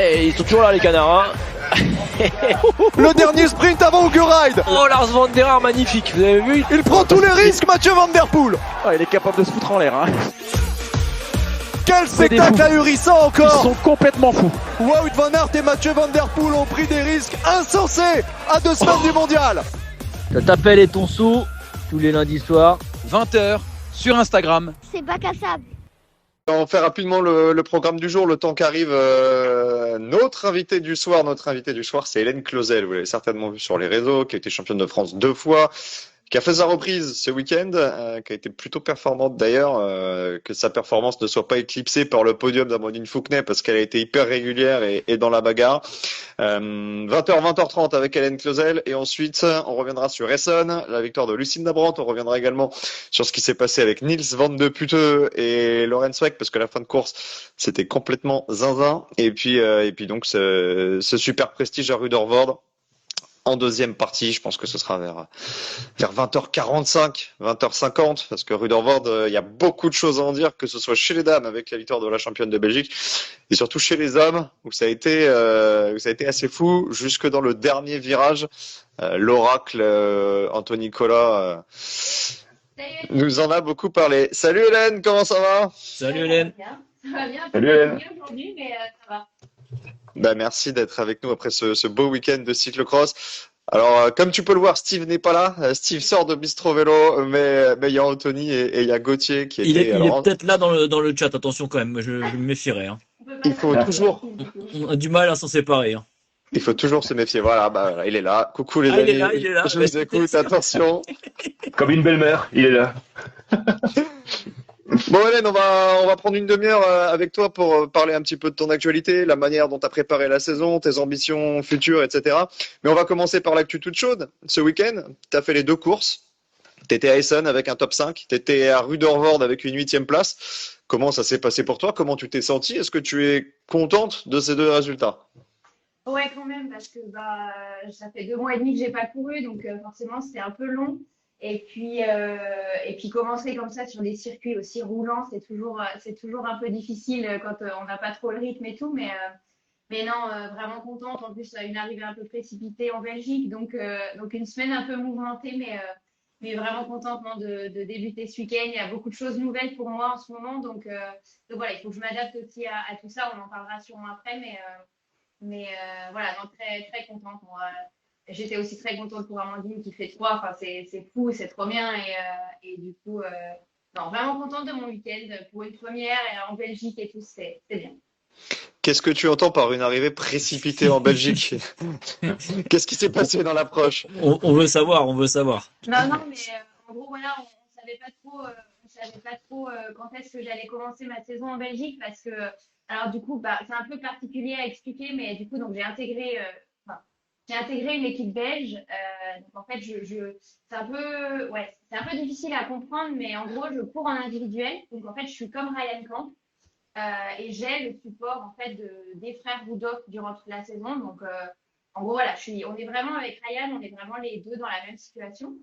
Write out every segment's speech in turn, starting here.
Et ils sont toujours là les canards. Hein. Le dernier sprint avant Ugo Ride. Oh, Lars van der Haar, magnifique, vous avez vu? Il prend tous les risques, Mathieu Van Der Poel. Il est capable de se foutre en l'air. Hein. Quel spectacle ahurissant encore. Ils sont complètement fous. Wout van Aert et Mathieu Van Der Poel ont pris des risques insensés à 2 semaines du mondial. Ça t'appelle et ton sou, tous les lundis soirs. 20h sur Instagram. C'est bac à sable. On fait rapidement le programme du jour, le temps qu'arrive. Notre invité du soir, c'est Hélène Clauzel. Vous l'avez certainement vu sur les réseaux, qui a été championne de France 2 fois, qui a fait sa reprise ce week-end, qui a été plutôt performante d'ailleurs, que sa performance ne soit pas éclipsée par le podium d'Amandine Fouquenet parce qu'elle a été hyper régulière et dans la bagarre. 20h, 20h30 avec Hélène Clauzel et ensuite on reviendra sur Essen, la victoire de Lucinda Brandt. On reviendra également sur ce qui s'est passé avec Nils van de Putte et Lorenz Weck parce que la fin de course c'était complètement zinzin. Et puis donc ce super prestige à Ruddervoorde. En deuxième partie, je pense que ce sera vers 20h45, 20h50, parce que Ruddervoorde, il y a beaucoup de choses à en dire, que ce soit chez les dames avec la victoire de la championne de Belgique, et surtout chez les hommes, où ça a été assez fou, jusque dans le dernier virage. L'oracle Anthony Cola nous en a beaucoup parlé. Salut Hélène, comment ça va? Salut Hélène. Ça va bien. Salut Hélène. Aujourd'hui, mais ça va. Merci d'être avec nous après ce beau week-end de cyclocross. Alors, comme tu peux le voir, Steve n'est pas là. Steve sort de Bistro Vélo, mais il y a Anthony et il y a Gauthier qui Il était. est peut-être là dans le chat, attention quand même, je me méfierais. Hein. Il faut toujours. On a du mal à s'en séparer. Hein. Il faut toujours se méfier. Voilà, il est là. Coucou les amis. Il est là. Je vous écoute, attention. Comme une belle-mère, il est là. Bon Hélène, on va prendre une demi-heure avec toi pour parler un petit peu de ton actualité, la manière dont tu as préparé la saison, tes ambitions futures, etc. Mais on va commencer par l'actu toute chaude. Ce week-end, tu as fait les 2 courses. Tu étais à Essen avec un top 5, tu étais à Ruddervoorde avec une 8e place. Comment ça s'est passé pour toi? Comment tu t'es sentie? Est-ce que tu es contente de ces 2 résultats? Ouais, quand même, parce que ça fait 2 mois et demi que j'ai pas couru, donc forcément c'était un peu long. Et puis commencer comme ça sur des circuits aussi roulants, c'est toujours un peu difficile quand on n'a pas trop le rythme et tout. Mais non, vraiment contente. En plus, une arrivée un peu précipitée en Belgique, donc une semaine un peu mouvementée, mais vraiment contente de débuter ce week-end. Il y a beaucoup de choses nouvelles pour moi en ce moment, donc voilà, il faut que je m'adapte aussi à tout ça. On en parlera sûrement après, mais voilà, non, très très contente. Moi, j'étais aussi très contente pour Amandine qui fait 3. Enfin, c'est fou, c'est trop bien. Et du coup, non, vraiment contente de mon week-end pour une première et en Belgique et tout, c'est bien. Qu'est-ce que tu entends par une arrivée précipitée en Belgique? Qu'est-ce qui s'est passé dans l'approche? On veut savoir. Non, mais en gros, voilà, on savait pas trop quand est-ce que j'allais commencer ma saison en Belgique parce que, alors du coup, c'est un peu particulier à expliquer, mais du coup, donc j'ai intégré une équipe belge. Donc en fait, c'est un peu difficile à comprendre, mais en gros, je cours en individuel. Donc en fait, je suis comme Ryan Camp et j'ai le support en fait des frères Rudolph durant toute la saison. Donc en gros, voilà, on est vraiment avec Ryan, on est vraiment les deux dans la même situation.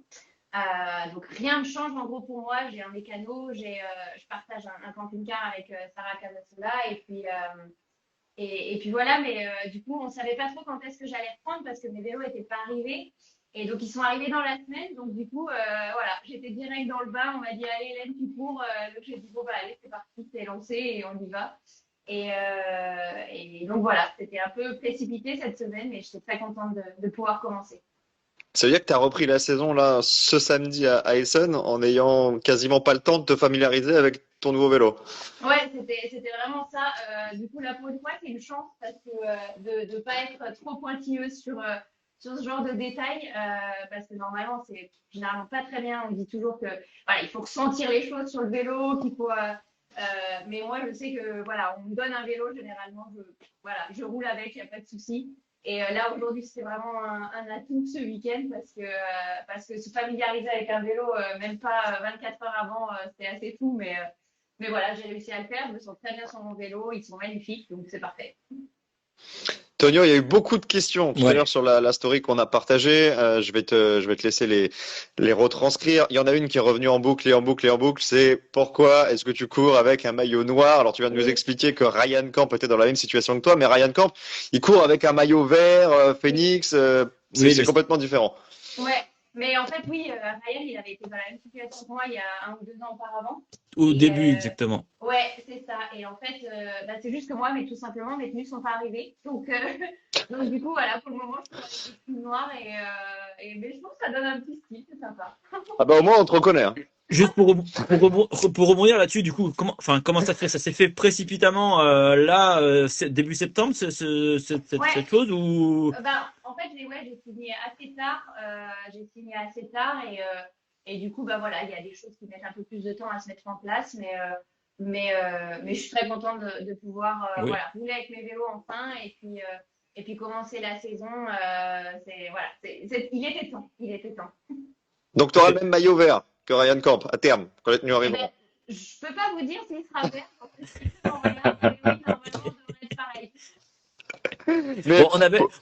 Donc rien ne change en gros pour moi. J'ai un mécano, je partage un camping-car avec Sarah Cazassola et puis voilà, mais du coup, on savait pas trop quand est-ce que j'allais reprendre parce que mes vélos étaient pas arrivés. Et donc, ils sont arrivés dans la semaine. Donc, du coup, voilà, j'étais direct dans le bain. On m'a dit, allez, Hélène, tu cours. Donc, j'ai dit, bon, allez, c'est parti, c'est lancé et on y va. Et donc, voilà, c'était un peu précipité cette semaine, mais j'étais très contente de pouvoir commencer. Ça veut dire que tu as repris la saison là ce samedi à Essen en n'ayant quasiment pas le temps de te familiariser avec ton nouveau vélo. Ouais, c'était vraiment ça. Du coup, là, pour une fois, c'est une chance parce que de ne pas être trop pointilleuse sur ce genre de détails parce que normalement, c'est généralement pas très bien. On dit toujours que voilà, il faut ressentir les choses sur le vélo, qu'il faut. Mais moi, je sais que voilà, on me donne un vélo généralement, je roule avec, il n'y a pas de souci. Et là, aujourd'hui, c'était vraiment un atout ce week-end parce que se familiariser avec un vélo, même pas 24 heures avant, c'était assez fou. Mais voilà, j'ai réussi à le faire. Je me sens très bien sur mon vélo. Ils sont magnifiques, donc c'est parfait. Tonio, il y a eu beaucoup de questions tout à Ouais. l'heure sur la story qu'on a partagée. Je vais te laisser les retranscrire. Il y en a une qui est revenue en boucle et en boucle et en boucle. C'est pourquoi est-ce que tu cours avec un maillot noir? Alors tu viens de nous expliquer que Ryan Camp était dans la même situation que toi, mais Ryan Camp, il court avec un maillot vert, Phoenix. Oui, C'est mais complètement différent. Ouais, mais en fait, oui, Ryan, il avait été dans la même situation que moi il y a 1 ou 2 ans auparavant. au Et, début, exactement. ouais, c'est ça. Et en fait, bah, c'est juste que moi, mais tout simplement, mes tenues sont pas arrivées. Donc, donc du coup, voilà, pour le moment, je cours avec des tenues noires mais je trouve que ça donne un petit style, c'est sympa. Ah bah au moins on te reconnaît. Hein. Juste pour rebondir là-dessus, du coup, comment ça fait? Ça s'est fait précipitamment là, début septembre, Ouais. cette chose ou Ben, en fait, j'ai signé assez tard. Et du coup, bah voilà, il y a des choses qui mettent un peu plus de temps à se mettre en place, mais je suis très contente de pouvoir Oui. voilà, rouler avec mes vélos enfin et puis commencer la saison. Il était temps, il était temps. Donc tu auras Ok. le même maillot vert que Ryan Camp à terme quand les tenues Eh arriveront. ben, je peux pas vous dire s'il sera vert parce que si je regarde, mais oui, normalement, ça devrait être pareil. Mais Bon,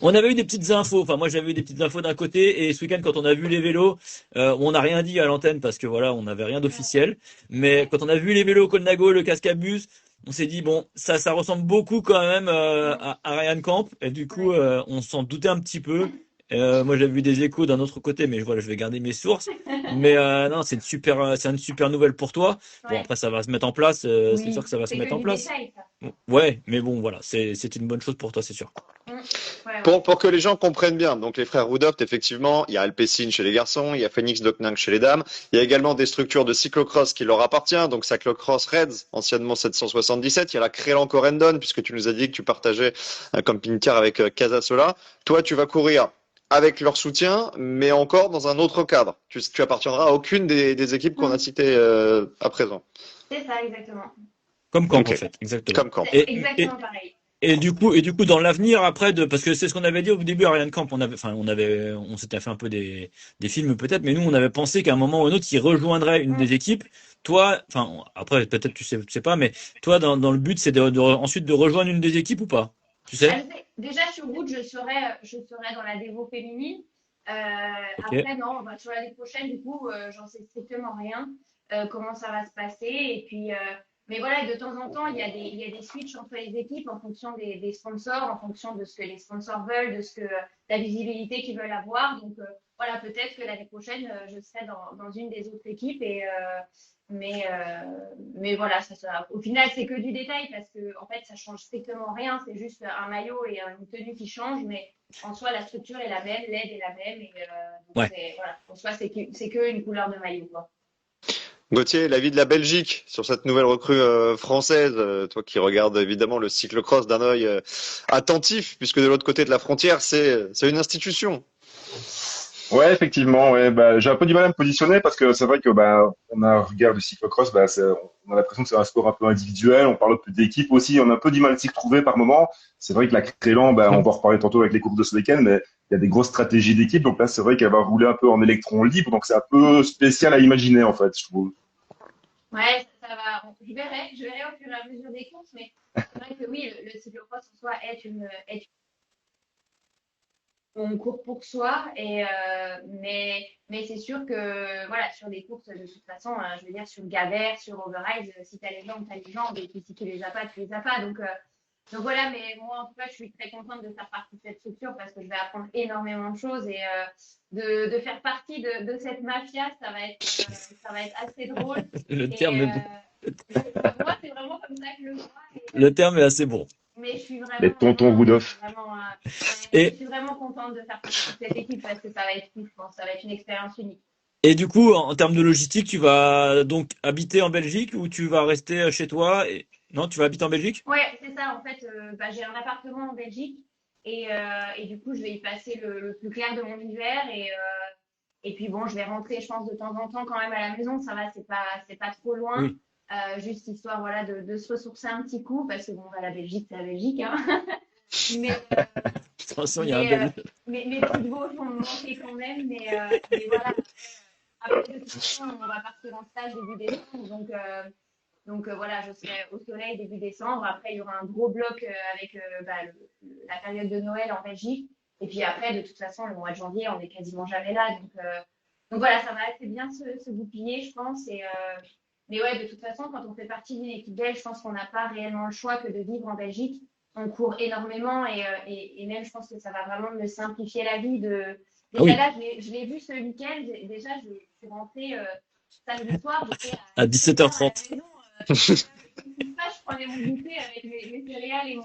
on avait eu des petites infos. Enfin, moi, j'avais eu des petites infos d'un côté, et ce week-end, quand on a vu les vélos, on n'a rien dit à l'antenne parce que voilà, on n'avait rien d'officiel. Mais quand on a vu les vélos Colnago, le casque à bus, on s'est dit bon, ça ressemble beaucoup quand même à Ryan Camp, et du coup, on s'en doutait un petit peu. Moi, j'avais vu des échos d'un autre côté, mais voilà, je vais garder mes sources. Mais non, c'est une super nouvelle pour toi. Bon, Ouais. après, ça va se mettre en place. C'est Oui, sûr que ça va se c'est mettre que en du place. détail, ça. Ouais, mais bon, voilà, c'est une bonne chose pour toi, c'est sûr. Ouais. pour que les gens comprennent bien, donc les frères Rudoft, effectivement, il y a Alpecin chez les garçons, il y a Phoenix Docninck chez les dames, il y a également des structures de cyclocross qui leur appartiennent, donc Cyclocross Reds, anciennement 777, il y a la Crélan Corendon, puisque tu nous as dit que tu partageais un camping-car avec Casasola. Toi, tu vas courir avec leur soutien, mais encore dans un autre cadre. Tu appartiendras à aucune des équipes qu'on a citées à présent, C'est ça, exactement. Comme Camp, Ok. en fait, exactement. comme camp. C'est Et, exactement pareil. et du coup, dans l'avenir, après, parce que c'est ce qu'on avait dit au début à Ryan Camp, on s'était fait un peu des films peut-être, mais nous, on avait pensé qu'à un moment ou un autre, il rejoindrait une des équipes. Toi, enfin, après, peut-être tu sais pas, mais toi, dans le but, c'est ensuite de rejoindre une des équipes ou pas? Tu Ah, sais? déjà, sur route, je serai dans la dévo féminine. Ok. Après, non, bah, sur l'année prochaine, du coup, j'en sais strictement rien, comment ça va se passer. Et puis, mais voilà, de temps en temps, il y a des switches entre les équipes en fonction des sponsors, en fonction de ce que les sponsors veulent, la visibilité qu'ils veulent avoir. Donc, voilà, peut-être que l'année prochaine, je serai dans une des autres équipes. Mais voilà, au final, c'est que du détail parce que en fait, ça change strictement rien. C'est juste un maillot et une tenue qui changent, mais en soi, la structure est la même, l'aide est la même. Donc Ouais. voilà, en soi, c'est que une couleur de maillot, quoi. Gauthier, l'avis de la Belgique sur cette nouvelle recrue française, toi qui regardes évidemment le cyclocross d'un œil attentif, puisque de l'autre côté de la frontière, c'est une institution. Ouais, effectivement, ouais, bah, j'ai un peu du mal à me positionner parce que c'est vrai que bah, on a regarde le cyclocross, bah, on a l'impression que c'est un sport un peu individuel, on parle plus d'équipe aussi, on a un peu du mal à s'y retrouver par moment. C'est vrai que la Crélan, bah, on va en reparler tantôt avec les courses de ce week-end, mais il y a des grosses stratégies d'équipe, donc là c'est vrai qu'elle va rouler un peu en électron libre, donc c'est un peu spécial à imaginer en fait, je trouve. Ouais, ça va. Je verrai au fur et à mesure des courses, mais c'est vrai que oui, le cyclocross en soi on court pour soi mais c'est sûr que voilà sur des courses de toute façon je veux dire sur Gavert sur Overise si t'as les jambes et puis si tu les as pas donc voilà mais moi en tout cas je suis très contente de faire partie de cette structure parce que je vais apprendre énormément de choses et de faire partie de cette mafia ça va être assez drôle Le et terme, moi c'est vraiment comme ça que je le vois le terme est assez bon. mais je suis Les tontons Rudolph. Et, je suis vraiment contente de faire partie de cette équipe parce que ça va être fou, je pense. Ça va être une expérience unique. et du coup, en termes de logistique, tu vas donc habiter en Belgique ou tu vas rester chez toi? Non, tu vas habiter en Belgique? Ouais, c'est ça. En fait, j'ai un appartement en Belgique et du coup, je vais y passer le plus clair de mon hiver et puis bon, je vais rentrer, je pense, de temps en temps quand même à la maison. Ça va, c'est pas trop loin. Oui. Juste histoire, voilà, de se ressourcer un petit coup parce que bon, la Belgique, c'est la Belgique, hein. Mais, Attention, il y a un bel. mes petites veaux vont me manquer quand même, mais voilà. Après, de toute façon, on va partir en stage début décembre, Donc voilà, je serai au soleil début décembre. Après, il y aura un gros bloc avec la période de Noël en Belgique. Et puis après, de toute façon, le mois de janvier, on est quasiment jamais là. Donc voilà, ça va assez bien se goupiller, je pense. Mais ouais, de toute façon, quand on fait partie d'une équipe belge, je pense qu'on n'a pas réellement le choix que de vivre en Belgique. On court énormément et même, je pense que ça va vraiment me simplifier la vie. Déjà là, je l'ai vu ce week-end. Déjà, je suis rentrée samedi soir. J'étais À 17h30. à la maison. Je prenais mon goûter avec mes céréales et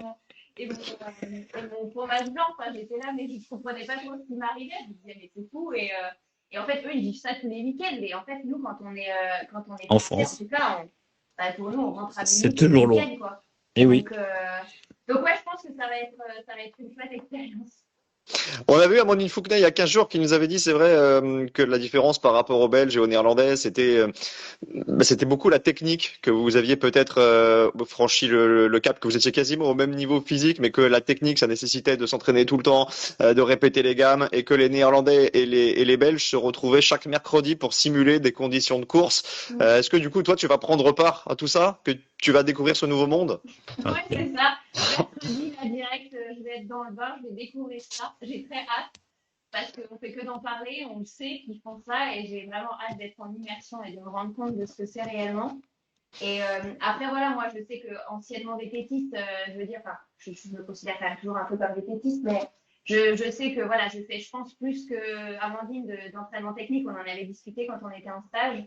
mon fromage blanc. Enfin, j'étais là, mais je ne comprenais pas trop ce qui m'arrivait. Je me disais, mais c'est fou. Et en fait, eux, ils vivent ça tous les week-ends. Et en fait, nous, quand on est En Français, France. en tout cas, pour nous, on rentre à C'est minuit tous les toujours lourd. week-ends, quoi. Et oui. Donc ouais, je pense que ça va être une chouette expérience. On a vu Amandine Fouquenet il y a 15 jours qui nous avait dit, c'est vrai, que la différence par rapport aux Belges et aux Néerlandais, c'était beaucoup la technique, que vous aviez peut-être franchi le cap, que vous étiez quasiment au même niveau physique, mais que la technique, ça nécessitait de s'entraîner tout le temps, de répéter les gammes, et que les Néerlandais et les Belges se retrouvaient chaque mercredi pour simuler des conditions de course. Est-ce que du coup, toi, tu vas prendre part à tout ça, que tu vas découvrir ce nouveau monde? Ouais, c'est ça. Mercredi, là, direct, je vais être dans le bain, je vais découvrir ça. J'ai très hâte parce qu'on fait que d'en parler, on le sait qu'ils font ça et j'ai vraiment hâte d'être en immersion et de me rendre compte de ce que c'est réellement. Et après, voilà, moi, je sais que anciennement vététiste, je veux dire, enfin, je me considère quand même toujours un peu comme vététiste, mais je sais que, voilà, je fais, je pense, plus que Amandine d'entraînement technique. On en avait discuté quand on était en stage.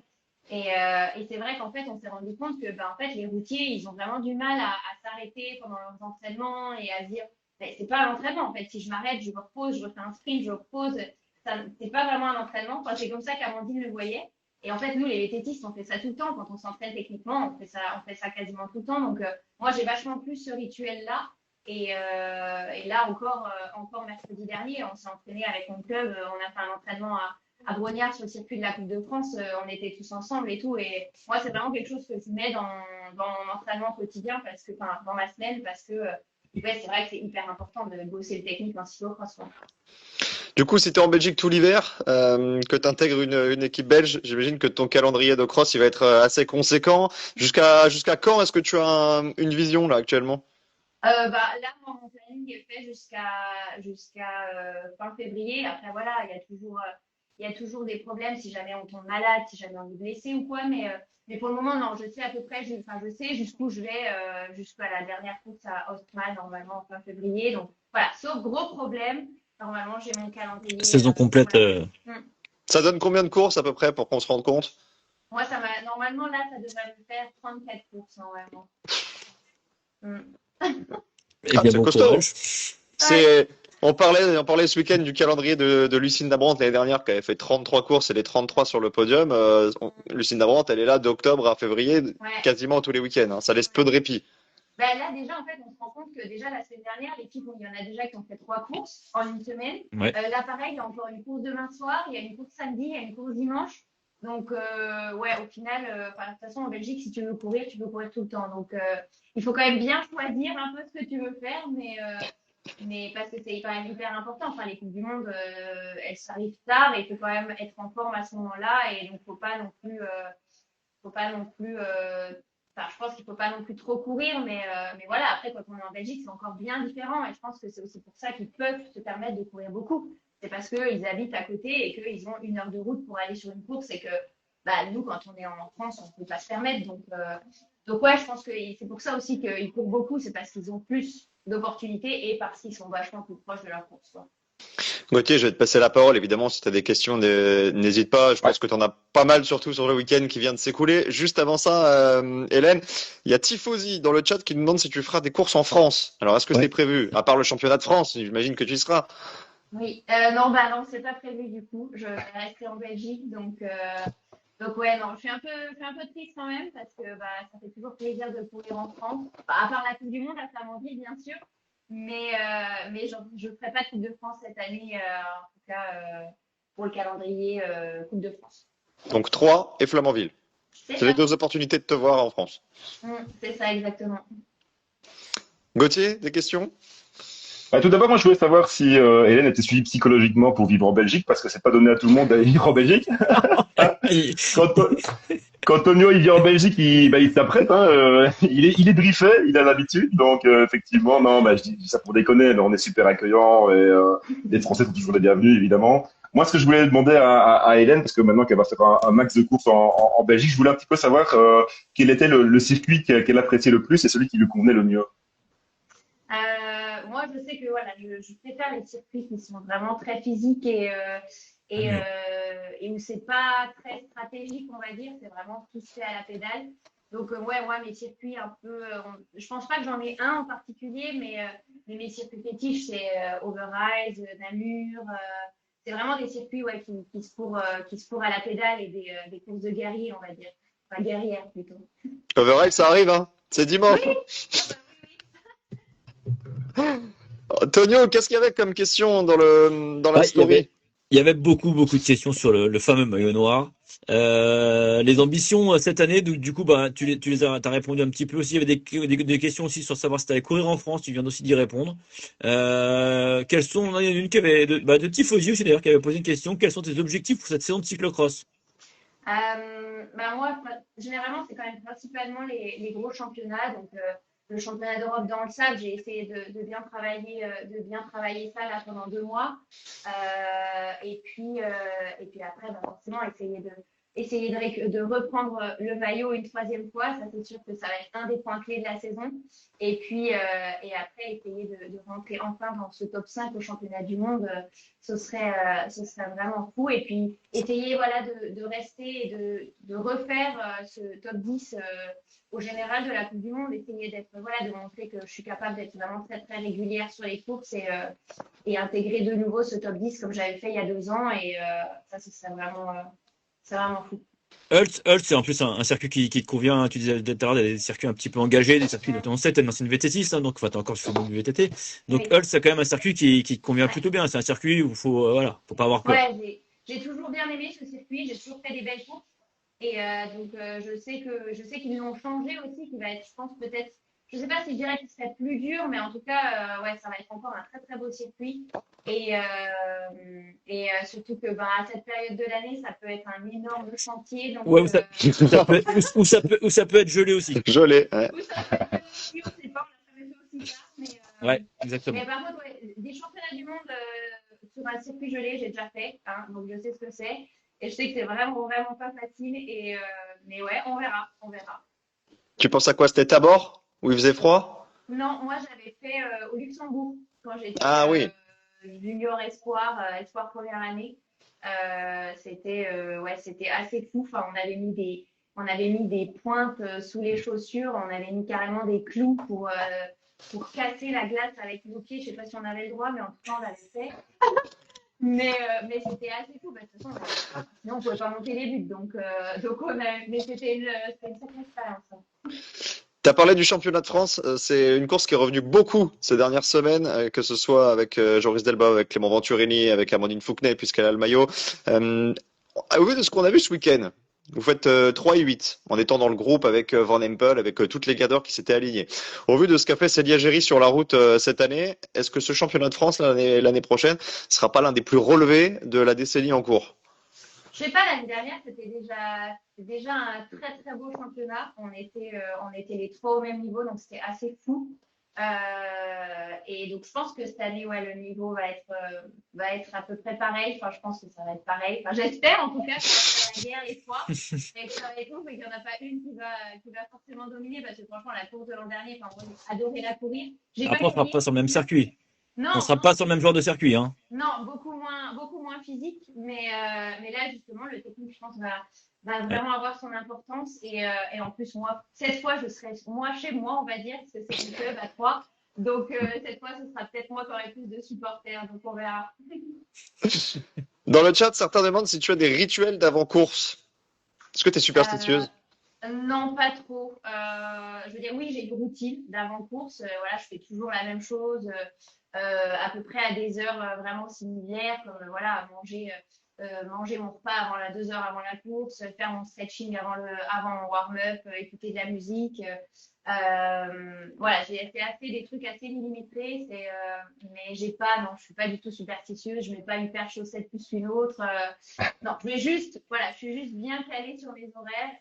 Et c'est vrai qu'en fait, on s'est rendu compte que en fait, les routiers, ils ont vraiment du mal à s'arrêter pendant leurs entraînements et à se dire, c'est pas un entraînement en fait. Si je m'arrête, je me repose, je refais un sprint, je repose. C'est pas vraiment un entraînement. Enfin, c'est comme ça qu'Amandine le voyait. Et en fait, nous, les vététistes, on fait ça tout le temps. Quand on s'entraîne techniquement, on fait ça quasiment tout le temps. Donc, moi, j'ai vachement plus ce rituel-là. Et là, encore mercredi dernier, on s'est entraîné avec mon club. On a fait un entraînement à Brognard sur le circuit de la Coupe de France, on était tous ensemble et tout. Et moi, c'est vraiment quelque chose que je mets dans mon entraînement quotidien, dans ma semaine, parce que ouais, c'est vrai que c'est hyper important de bosser le technique en cyclocross. Du coup, si tu es en Belgique tout l'hiver, que tu intègres une équipe belge, j'imagine que ton calendrier de cross il va être assez conséquent. Jusqu'à quand est-ce que tu as une vision là actuellement? Là, mon planning est fait jusqu'à fin février. Après, voilà, il y a toujours des problèmes si jamais on tombe malade, si jamais on est blessé ou quoi. Mais pour le moment, non, je sais à peu près, je sais jusqu'où je vais, jusqu'à la dernière course à Ostmal, normalement en fin février. Donc voilà, sauf gros problème, normalement j'ai mon calendrier. Saison complète. Ça donne combien de courses à peu près pour qu'on se rende compte? Moi, normalement, là, ça devrait me faire 34 courses, normalement. Et bien, c'est bon costaud. courage. On parlait ce week-end du calendrier de Lucinda Brandt l'année dernière qui avait fait 33 courses et les 33 sur le podium. Lucinda Brandt, elle est là d'octobre à février, quasiment tous les week-ends. Hein. Ça laisse peu de répit. Là, déjà, en fait, on se rend compte que déjà la semaine dernière, l'équipe, il y en a déjà qui ont fait 3 courses en une semaine. Ouais. Là, pareil, il y a encore une course demain soir, il y a une course samedi, il y a une course dimanche. Donc, ouais, au final, de toute façon, en Belgique, si tu veux courir, tu peux courir tout le temps. Donc, il faut quand même bien choisir un peu ce que tu veux faire, mais parce que c'est quand même hyper important. Enfin, les Coupes du Monde, elles s'arrivent tard et il faut quand même être en forme à ce moment-là. Et donc, faut pas non plus, je pense qu'il faut pas non plus trop courir, mais voilà. Après, quand on est en Belgique, c'est encore bien différent. Et je pense que c'est aussi pour ça qu'ils peuvent se permettre de courir beaucoup. C'est parce qu'ils habitent à côté et qu'ils ont 1 heure de route pour aller sur une course et que nous, quand on est en France, on ne peut pas se permettre. Donc ouais, je pense que c'est pour ça aussi qu'ils courent beaucoup, c'est parce qu'ils ont plus d'opportunités et parce qu'ils sont vachement plus proches de leur course. Gauthier, je vais te passer la parole. Évidemment, si tu as des questions, n'hésite pas. Je pense que tu en as pas mal, surtout sur le week-end qui vient de s'écouler. Juste avant ça, Hélène, il y a Tifosi dans le chat qui nous demande si tu feras des courses en France. Alors, est-ce que c'est prévu? À part le championnat de France, j'imagine que tu y seras. Oui, non, c'est pas prévu du coup. Je vais rester en Belgique, donc ouais, non, je suis un peu triste quand même parce que ça fait toujours plaisir de courir en France. À part la Coupe du Monde à Flamanville, bien sûr, mais je ferai pas de Coupe de France cette année, en tout cas pour le calendrier Coupe de France. Donc 3 et Flamanville. C'est les 2 opportunités de te voir en France. C'est ça, exactement. Gauthier, des questions? Tout d'abord, moi, je voulais savoir si Hélène était suivie psychologiquement pour vivre en Belgique, parce que c'est pas donné à tout le monde d'aller vivre en Belgique. Quand Tonio il vient en Belgique, il s'apprête, hein, il est briefé, il a l'habitude, donc effectivement, non, bah, je dis ça pour déconner, mais on est super accueillants et les Français sont toujours les bienvenus, évidemment. Moi, ce que je voulais demander à Hélène, parce que maintenant qu'elle va faire un max de courses en Belgique, je voulais un petit peu savoir quel était le circuit qu'elle appréciait le plus et celui qui lui convenait le mieux. Moi, je sais que voilà, je préfère les circuits qui sont vraiment très physiques et où c'est pas très stratégique, on va dire. C'est vraiment tout fait à la pédale. Donc, ouais, moi, mes circuits un peu. Je pense pas que j'en ai un en particulier, mais mes circuits fétiches, c'est Overijse, Namur. C'est vraiment des circuits ouais, qui se courent à la pédale et des courses de guerriers, on va dire. Enfin, guerrières plutôt. Overall, ça arrive, hein. C'est dimanche. Oui, Tonio, qu'est-ce qu'il y avait comme question dans la Ouais, story? il y avait beaucoup de questions sur le fameux maillot noir. Les ambitions cette année, du coup, bah, t'as répondu un petit peu aussi. Il y avait des questions aussi sur savoir si t'allais courir en France. Tu viens aussi d'y répondre. Quelles sont, il y en a une qui avait de Tifosi aussi d'ailleurs qui avait posé une question. Quels sont tes objectifs pour cette saison de cyclocross? Moi, généralement, c'est quand même principalement les gros championnats. Donc, le championnat d'Europe dans le sable, j'ai essayé de bien travailler ça là pendant 2 mois. Et puis après, forcément, essayer de reprendre le maillot une troisième fois. Ça, c'est sûr que ça va être un des points clés de la saison. Et après, essayer de rentrer enfin dans ce top 5 au championnat du monde, ce serait vraiment fou. Et puis, essayer voilà, de rester et de refaire ce top 10 au général de la Coupe du Monde. Essayer de montrer que je suis capable d'être vraiment très, très régulière sur les courses et intégrer de nouveau ce top 10 comme j'avais fait il y a 2 ans. Et ça, ce serait vraiment fou. Hult, c'est en plus un circuit qui te convient, hein. Tu disais tout à l'heure, des circuits un petit peu engagés, des circuits de 7, t'es une ancienne VT6, hein, donc enfin, t'es encore sur le du VTT. Donc Oui. Hult, c'est quand même un circuit qui te convient Ouais. plutôt bien. C'est un circuit où faut pas avoir peur. Ouais, j'ai toujours bien aimé ce circuit, j'ai toujours fait des belles courses. Et donc, je sais qu'ils l'ont changé aussi, qu'il va être, je pense, peut-être, je sais pas si je dirais qu'il serait plus dur, mais en tout cas, ouais, ça va être encore un très, très beau circuit. Et surtout que, à cette période de l'année, ça peut être un énorme chantier. Donc, Ouais, ou ça peut être gelé aussi. Je l'ai. Ouais. où ça peut être, oui, on sait pas, on l'a jamais fait aussi tard, Ouais, exactement. mais par contre, ouais, des championnats du monde sur un circuit gelé, j'ai déjà fait, hein, donc je sais ce que c'est. Et je sais que c'est vraiment, vraiment pas facile. Mais ouais, on verra, on verra. Tu penses à quoi? C'était Tabor? Où il faisait froid? Non, moi j'avais fait au Luxembourg quand j'étais Ah oui. junior espoir première année. C'était assez fou. Enfin, on avait mis des pointes sous les chaussures, on avait mis carrément des clous pour casser la glace avec nos pieds. Je sais pas si on avait le droit, mais en tout cas on l'avait fait. Mais c'était assez fou. De toute façon, sinon on pouvait pas monter les buts. Mais c'était une sacrée expérience, hein. Tu as parlé du championnat de France. C'est une course qui est revenue beaucoup ces dernières semaines, que ce soit avec Joris Delbas, avec Clément Venturini, avec Amandine Fouquenet, puisqu'elle a le maillot. Au vu de ce qu'on a vu ce week-end, vous faites 3 et 8 en étant dans le groupe avec Van Empel, avec toutes les cadors qui s'étaient alignés. Au vu de ce qu'a fait Célia Géry sur la route cette année, est-ce que ce championnat de France l'année prochaine sera pas l'un des plus relevés de la décennie en cours? Je sais pas, l'année dernière, c'était déjà un très très beau championnat. On était les trois au même niveau, donc c'était assez fou. Et donc je pense que cette année, ouais, le niveau va être à peu près pareil. Enfin, je pense que ça va être pareil. Enfin, j'espère en tout cas qu'on va faire la guerre les trois. Et que ça va être ouf et qu'il n'y en a pas une qui va forcément dominer parce que franchement, la course de l'an dernier, enfin, moi, j'ai adoré la courir. J'ai pas Après, on sera gagné. pas sur le même circuit. Non, On sera non, pas sur le même genre de circuit, hein. non, beaucoup moins physique, mais là justement le technique, je pense, va Ouais. vraiment avoir son importance et en plus moi cette fois je serai moi chez moi, on va dire, parce que c'est une club à 3, donc cette fois ce sera peut-être moi qui aurai plus de supporters, donc on verra. Dans le chat, certains demandent si tu as des rituels d'avant-course. Est-ce que tu es superstitieuse? Non, pas trop. Je veux dire, oui, j'ai une routine d'avant-course. Voilà, je fais toujours la même chose, à peu près à des heures vraiment similaires, comme voilà, manger mon repas avant 2 heures avant la course, faire mon stretching avant mon warm-up, écouter de la musique. Voilà, j'ai fait des trucs assez millimétrés, mais non, je suis pas du tout superstitieuse, je mets pas une paire de chaussettes plus qu'une autre. Non, voilà, je suis juste bien calée sur mes horaires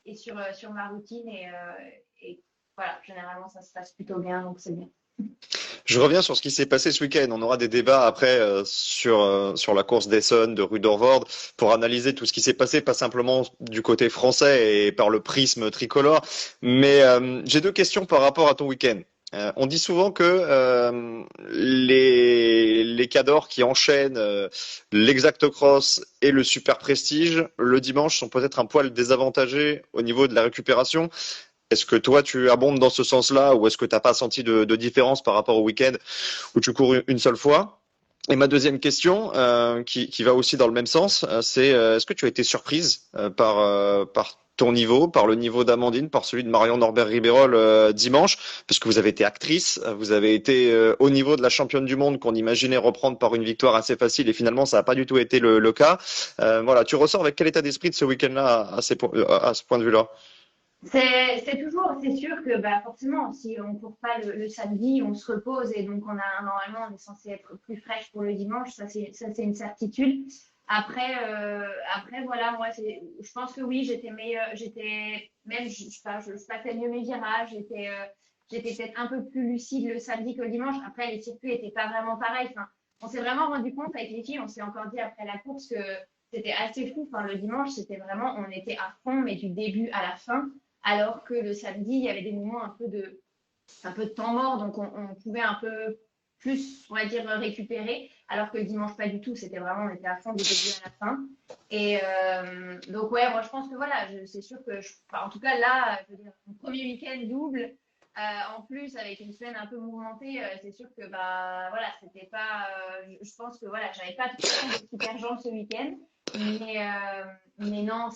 et sur ma routine et voilà, généralement ça se passe plutôt bien, donc c'est bien. Je reviens sur ce qui s'est passé ce week-end. On aura des débats après sur la course d'Essonne, de Rudorvord, pour analyser tout ce qui s'est passé, pas simplement du côté français et par le prisme tricolore. Mais j'ai 2 questions par rapport à ton week-end. On dit souvent que les cadors qui enchaînent l'exact cross et le super prestige le dimanche sont peut-être un poil désavantagés au niveau de la récupération. Est-ce que toi, tu abondes dans ce sens-là ou est-ce que tu n'as pas senti de différence par rapport au week-end où tu cours une seule fois? Et ma deuxième question, qui va aussi dans le même sens, c'est est-ce que tu as été surprise par ton niveau, par le niveau d'Amandine, par celui de Marion Norbert-Ribérol dimanche, parce que vous avez été actrice, vous avez été au niveau de la championne du monde qu'on imaginait reprendre par une victoire assez facile et finalement ça n'a pas du tout été le cas. Voilà, tu ressors avec quel état d'esprit de ce week-end-là à ce point de vue-là? C'est sûr que bah, forcément, si on court pas le samedi, on se repose et donc normalement on est censé être plus fraîche pour le dimanche, ça c'est une certitude. Après voilà, moi je pense que oui, j'étais meilleure, j'étais même je passais mieux mes virages, j'étais peut-être un peu plus lucide le samedi que le dimanche. Après les circuits étaient pas vraiment pareils. Enfin, on s'est vraiment rendu compte avec les filles, on s'est encore dit après la course que c'était assez fou. Enfin, le dimanche, c'était vraiment, on était à fond, mais du début à la fin. Alors que le samedi, il y avait des moments un peu de temps mort, donc on pouvait un peu plus, on va dire, récupérer, alors que le dimanche, pas du tout, c'était vraiment, on était à fond du début à la fin. Et donc, ouais, moi, je pense que voilà, c'est sûr que, en tout cas, là, je veux dire, mon premier week-end double, en plus, avec une semaine un peu mouvementée, c'est sûr que, bah, voilà, c'était pas, je pense que, voilà, j'avais pas de toute façon de super jambes ce week-end, mais non,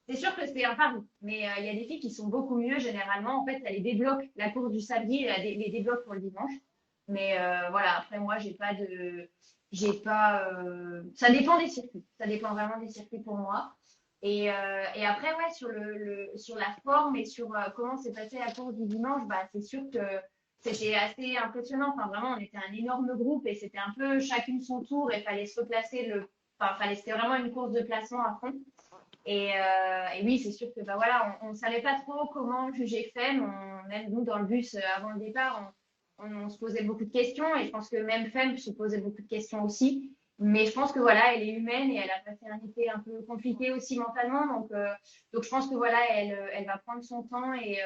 c'est sûr que c'est un pari, mais il y a des filles qui sont beaucoup mieux généralement. En fait, ça les débloque. La course du samedi, les débloque pour le dimanche. Mais voilà, après moi, ça dépend des circuits. Ça dépend vraiment des circuits pour moi. Et après, ouais, sur la forme et sur comment s'est passée la course du dimanche, bah, c'est sûr que c'était assez impressionnant. Enfin, vraiment, on était un énorme groupe et c'était un peu chacune son tour et fallait se replacer c'était vraiment une course de placement à fond. Et oui, c'est sûr que bah voilà, on savait pas trop comment juger Femme. Même nous dans le bus avant le départ, on se posait beaucoup de questions et je pense que même Femme se posait beaucoup de questions aussi. Mais je pense que voilà, elle est humaine et elle a passé un été un peu compliqué aussi mentalement. Donc je pense que voilà, elle va prendre son temps et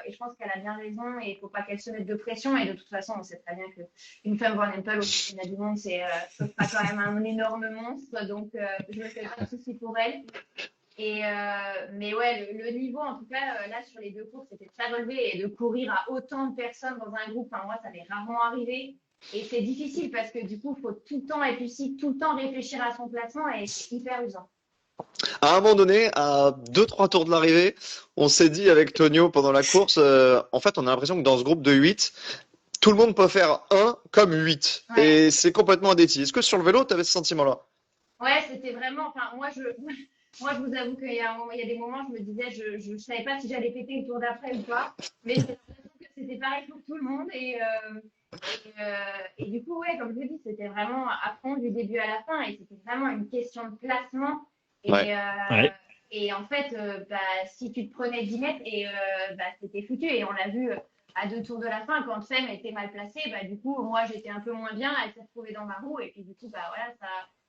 je pense qu'elle a bien raison et il faut pas qu'elle se mette de pression. Et de toute façon, on sait très bien qu'une femme Van Empel au championnat du monde, c'est pas quand même un énorme monstre. Donc je me fais pas de soucis pour elle. Mais ouais, le niveau, en tout cas, là, sur les 2 courses, c'était très relevé. Et de courir à autant de personnes dans un groupe, enfin, moi, ça m'est rarement arrivé. Et c'est difficile parce que du coup, il faut tout le temps être lucide, tout le temps réfléchir à son placement et c'est hyper usant. À un moment donné, à 2-3 tours de l'arrivée, on s'est dit avec Tonio pendant la course, en fait, on a l'impression que dans ce groupe de 8, tout le monde peut faire 1 comme 8. Ouais. Et c'est complètement indécis. Est-ce que sur le vélo, tu avais ce sentiment-là? Ouais, c'était vraiment. Enfin, moi, je vous avoue qu'il y a des moments, je me disais, je savais pas si j'allais péter le tour d'après ou pas, mais j'ai l'impression que c'était pareil pour tout le monde. Et du coup, ouais, comme je vous dis, c'était vraiment à fond du début à la fin et c'était vraiment une question de placement. Et, Ouais. Ouais. et en fait, bah, si tu te prenais 10 mètres, bah, c'était foutu. Et on l'a vu à 2 tours de la fin, quand Femme était mal placée, bah, du coup, moi, j'étais un peu moins bien. Elle s'est retrouvée dans ma roue. Et puis, du coup, bah, voilà,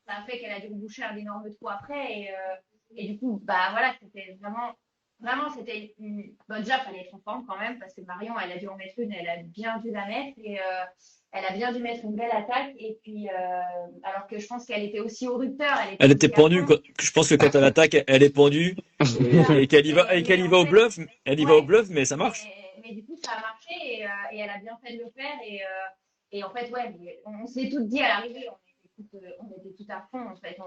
ça a fait qu'elle a dû reboucher un énorme trou après. Et du coup, bah, voilà, c'était vraiment, c'était bon, déjà, il fallait être en forme quand même, parce que Marion, elle a dû en mettre une, elle a bien dû la mettre. Et elle a bien dû mettre une belle attaque. Et puis, alors que je pense qu'elle était aussi au rupteur. Elle était aussi à pendue. fond. Je pense que quand elle attaque, elle est pendue et qu'elle y va, Mais au en fait, bluff. Elle y va au ouais, bluff, mais ça marche. mais du coup, ça a marché et elle a bien fait de le faire. Et en fait, ouais, on s'est toutes dit à l'arrivée, on était toutes à fond. En fait,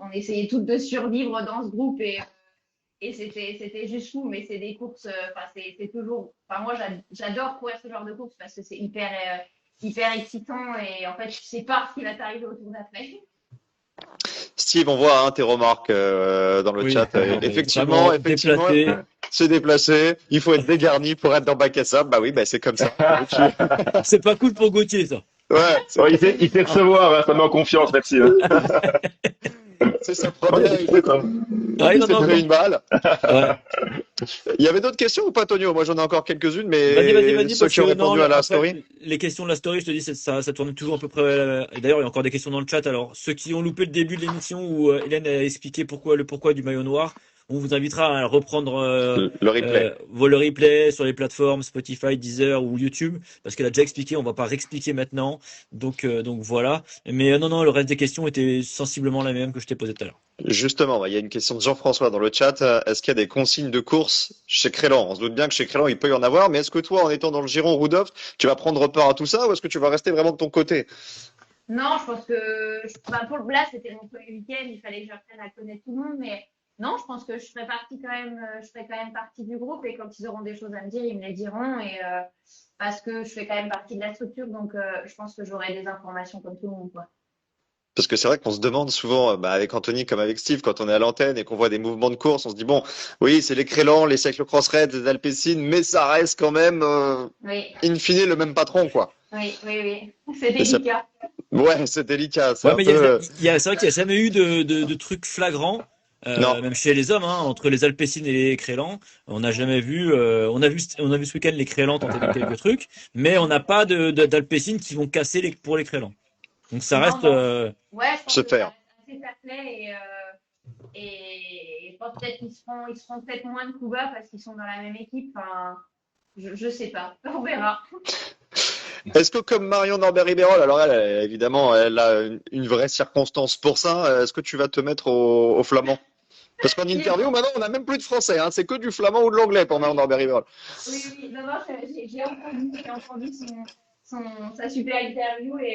on essayait toutes de survivre dans ce groupe et c'était juste fou. Mais c'est des courses, enfin, c'est toujours. Enfin, moi, j'adore courir ce genre de course parce que c'est hyper excitant et en fait, tu sais pas ce qui va t'arriver au tour d'après. Steve, on voit tes remarques dans le Oui, chat. Effectivement, vraiment déplacé. c'est déplacé. Il faut être dégarni pour être dans bac à sable. Bah oui, bah c'est comme ça. C'est pas cool pour Gauthier, ça. Ouais, Ouais, il sait recevoir, hein, ça met en confiance, merci. Hein. c'est sa Ouais, première. c'est cool, ça. Ouais, Il non, s'est non, pris une balle. ouais. Il y avait d'autres questions ou pas, Tonio? Moi, j'en ai encore quelques-unes, Vas-y, mais ceux parce qui ont que non, répondu à la après, story. les questions de la story, je te dis, ça tourne toujours à peu près. Et d'ailleurs, il y a encore des questions dans le chat. Alors, ceux qui ont loupé le début de l'émission où Hélène a expliqué le pourquoi du maillot noir, on vous invitera à reprendre Le replay. le replay sur les plateformes Spotify, Deezer ou YouTube, parce qu'elle a déjà expliqué. On va pas réexpliquer maintenant. Donc voilà. Mais non, non, le reste des questions étaient sensiblement la même que je t'ai posé tout à l'heure. Justement, bah, il y a une question de Jean-François dans le chat. Est-ce qu'il y a des consignes de course chez Crélan? On se doute bien que chez Crélan, il peut y en avoir, mais est-ce que toi, en étant dans le giron Rudolf, tu vas prendre part à tout ça ou est-ce que tu vas rester vraiment de ton côté? Non, je pense que pour le Blast, c'était mon premier week-end, il fallait que j'apprenne à connaître tout le monde, mais non, je pense que je ferai partie quand même, je ferai quand même partie du groupe et quand ils auront des choses à me dire, ils me les diront et parce que je fais quand même partie de la structure, donc je pense que j'aurai des informations comme tout le monde, quoi. Parce que c'est vrai qu'on se demande souvent, bah, avec Anthony comme avec Steve, quand on est à l'antenne et qu'on voit des mouvements de course, on se dit bon, oui, c'est les Crélan, les cyclocross Reds, les Alpecin, mais ça reste quand même, Oui, in fine, le même patron, quoi. oui, c'est Et ça, délicat. ouais, c'est délicat, c'est Ouais, un mais peu, c'est vrai qu'il n'y a jamais eu de trucs flagrants, non, même chez les hommes, hein, entre les Alpecin et les Crélan. On n'a jamais vu, on a vu ce week-end les Crélan tenter quelques trucs, mais on n'a pas d'Alpecin qui vont casser pour les Crélan. Donc ça Non, reste, non, ouais, je pense se que ça faire. reste assez fair play et je pense peut-être ils seront peut-être moins de coups bas parce qu'ils sont dans la même équipe. Enfin, je sais pas, on verra. Est-ce que comme Marion Norbert-Ribérol, alors elle, évidemment, elle a une vraie circonstance pour ça, est-ce que tu vas te mettre au flamand? Parce qu'en Les interview, bons. maintenant, on n'a même plus de français, hein, c'est que du flamand ou de l'anglais pour Marion Norbert-Ribérol. Oui, oui, non, non, j'ai entendu sa super interview et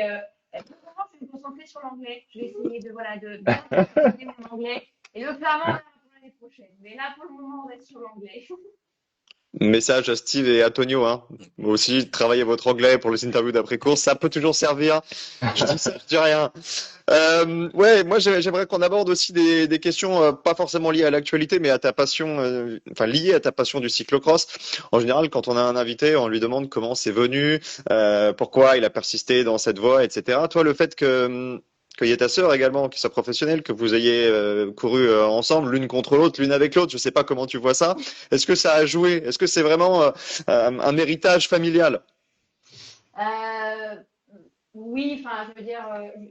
pour le moment, je vais me concentrer sur l'anglais. Je vais essayer de, voilà, de bien perfectionner mon anglais et le flamand on verra pour l'année prochaine. Mais là, pour le moment, on reste sur l'anglais. Message à Steve et à Tonio, hein. Vous aussi, travaillez votre anglais pour les interviews d'après-course, ça peut toujours servir. Je dis ça, je dis rien. Ouais, moi j'aimerais qu'on aborde aussi des questions pas forcément liées à l'actualité, mais à ta passion, enfin liées à ta passion du cyclocross. En général, quand on a un invité, on lui demande comment c'est venu, pourquoi il a persisté dans cette voie, etc. Toi, le fait qu'il y ait ta sœur également qui soit professionnelle, que vous ayez couru ensemble, l'une contre l'autre, l'une avec l'autre, je sais pas comment tu vois ça. Est-ce que ça a joué? Est-ce que c'est vraiment un héritage familial? Euh, oui, enfin, je veux dire,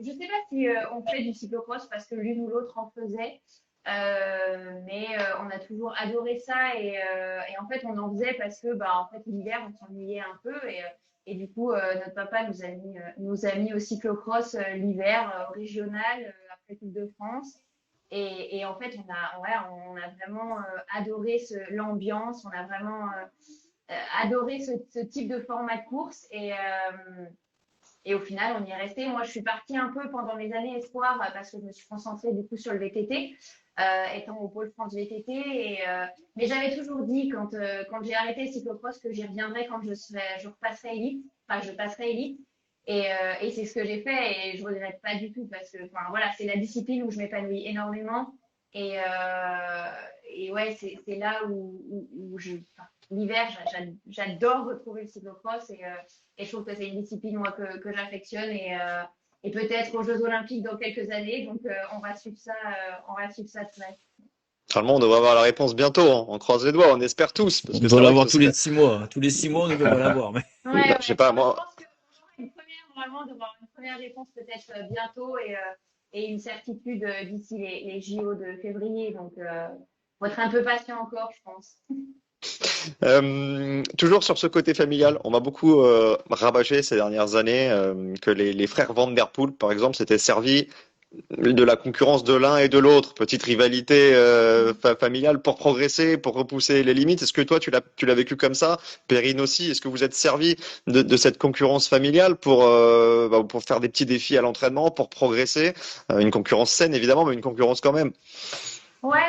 je sais pas si on fait du cyclocross parce que l'une ou l'autre en faisait, mais on a toujours adoré ça et en fait, on en faisait parce que, bah, en fait, l'hiver, on s'ennuyait un peu et du coup, notre papa nous a mis au cyclocross l'hiver au régional après Coupe de France. Et en fait, on a vraiment adoré l'ambiance, on a vraiment adoré ce type de format de course et au final, on y est resté. Moi, je suis partie un peu pendant mes années espoir parce que je me suis concentrée du coup sur le VTT, étant au pôle France VTT. Mais j'avais toujours dit quand j'ai arrêté le cyclocross que j'y reviendrai quand je repasserai élite, enfin je passerai élite. Et c'est ce que j'ai fait et je regrette pas du tout parce que enfin voilà, c'est la discipline où je m'épanouis énormément et ouais, c'est là où enfin, l'hiver, j'adore retrouver le cyclocross et je trouve que c'est une discipline moi que j'affectionne et peut-être aux Jeux Olympiques dans quelques années. Donc on va suivre ça de près. Normalement, on devrait avoir la réponse bientôt, hein. On croise les doigts, on espère tous, parce on que doit c'est vrai que l'avoir ce tous les serait, 6 mois. Tous les 6 mois, on devrait l'avoir. Mais... Ouais, je sais ouais. pas, Non, je moi, pense qu'on aura une première, normalement, on devra avoir une première réponse peut-être bientôt et une certitude d'ici les JO de février. Donc, faut être un peu patient encore, je pense. toujours sur ce côté familial, on m'a beaucoup rabâché ces dernières années que les frères Van Der Poel, par exemple, s'étaient servis de la concurrence de l'un et de l'autre, petite rivalité familiale pour progresser, pour repousser les limites. Est-ce que toi, tu l'as vécu comme ça? Perrine aussi, est-ce que vous êtes servi de cette concurrence familiale pour faire des petits défis à l'entraînement, pour progresser? Une concurrence saine, évidemment, mais une concurrence quand même. Ouais,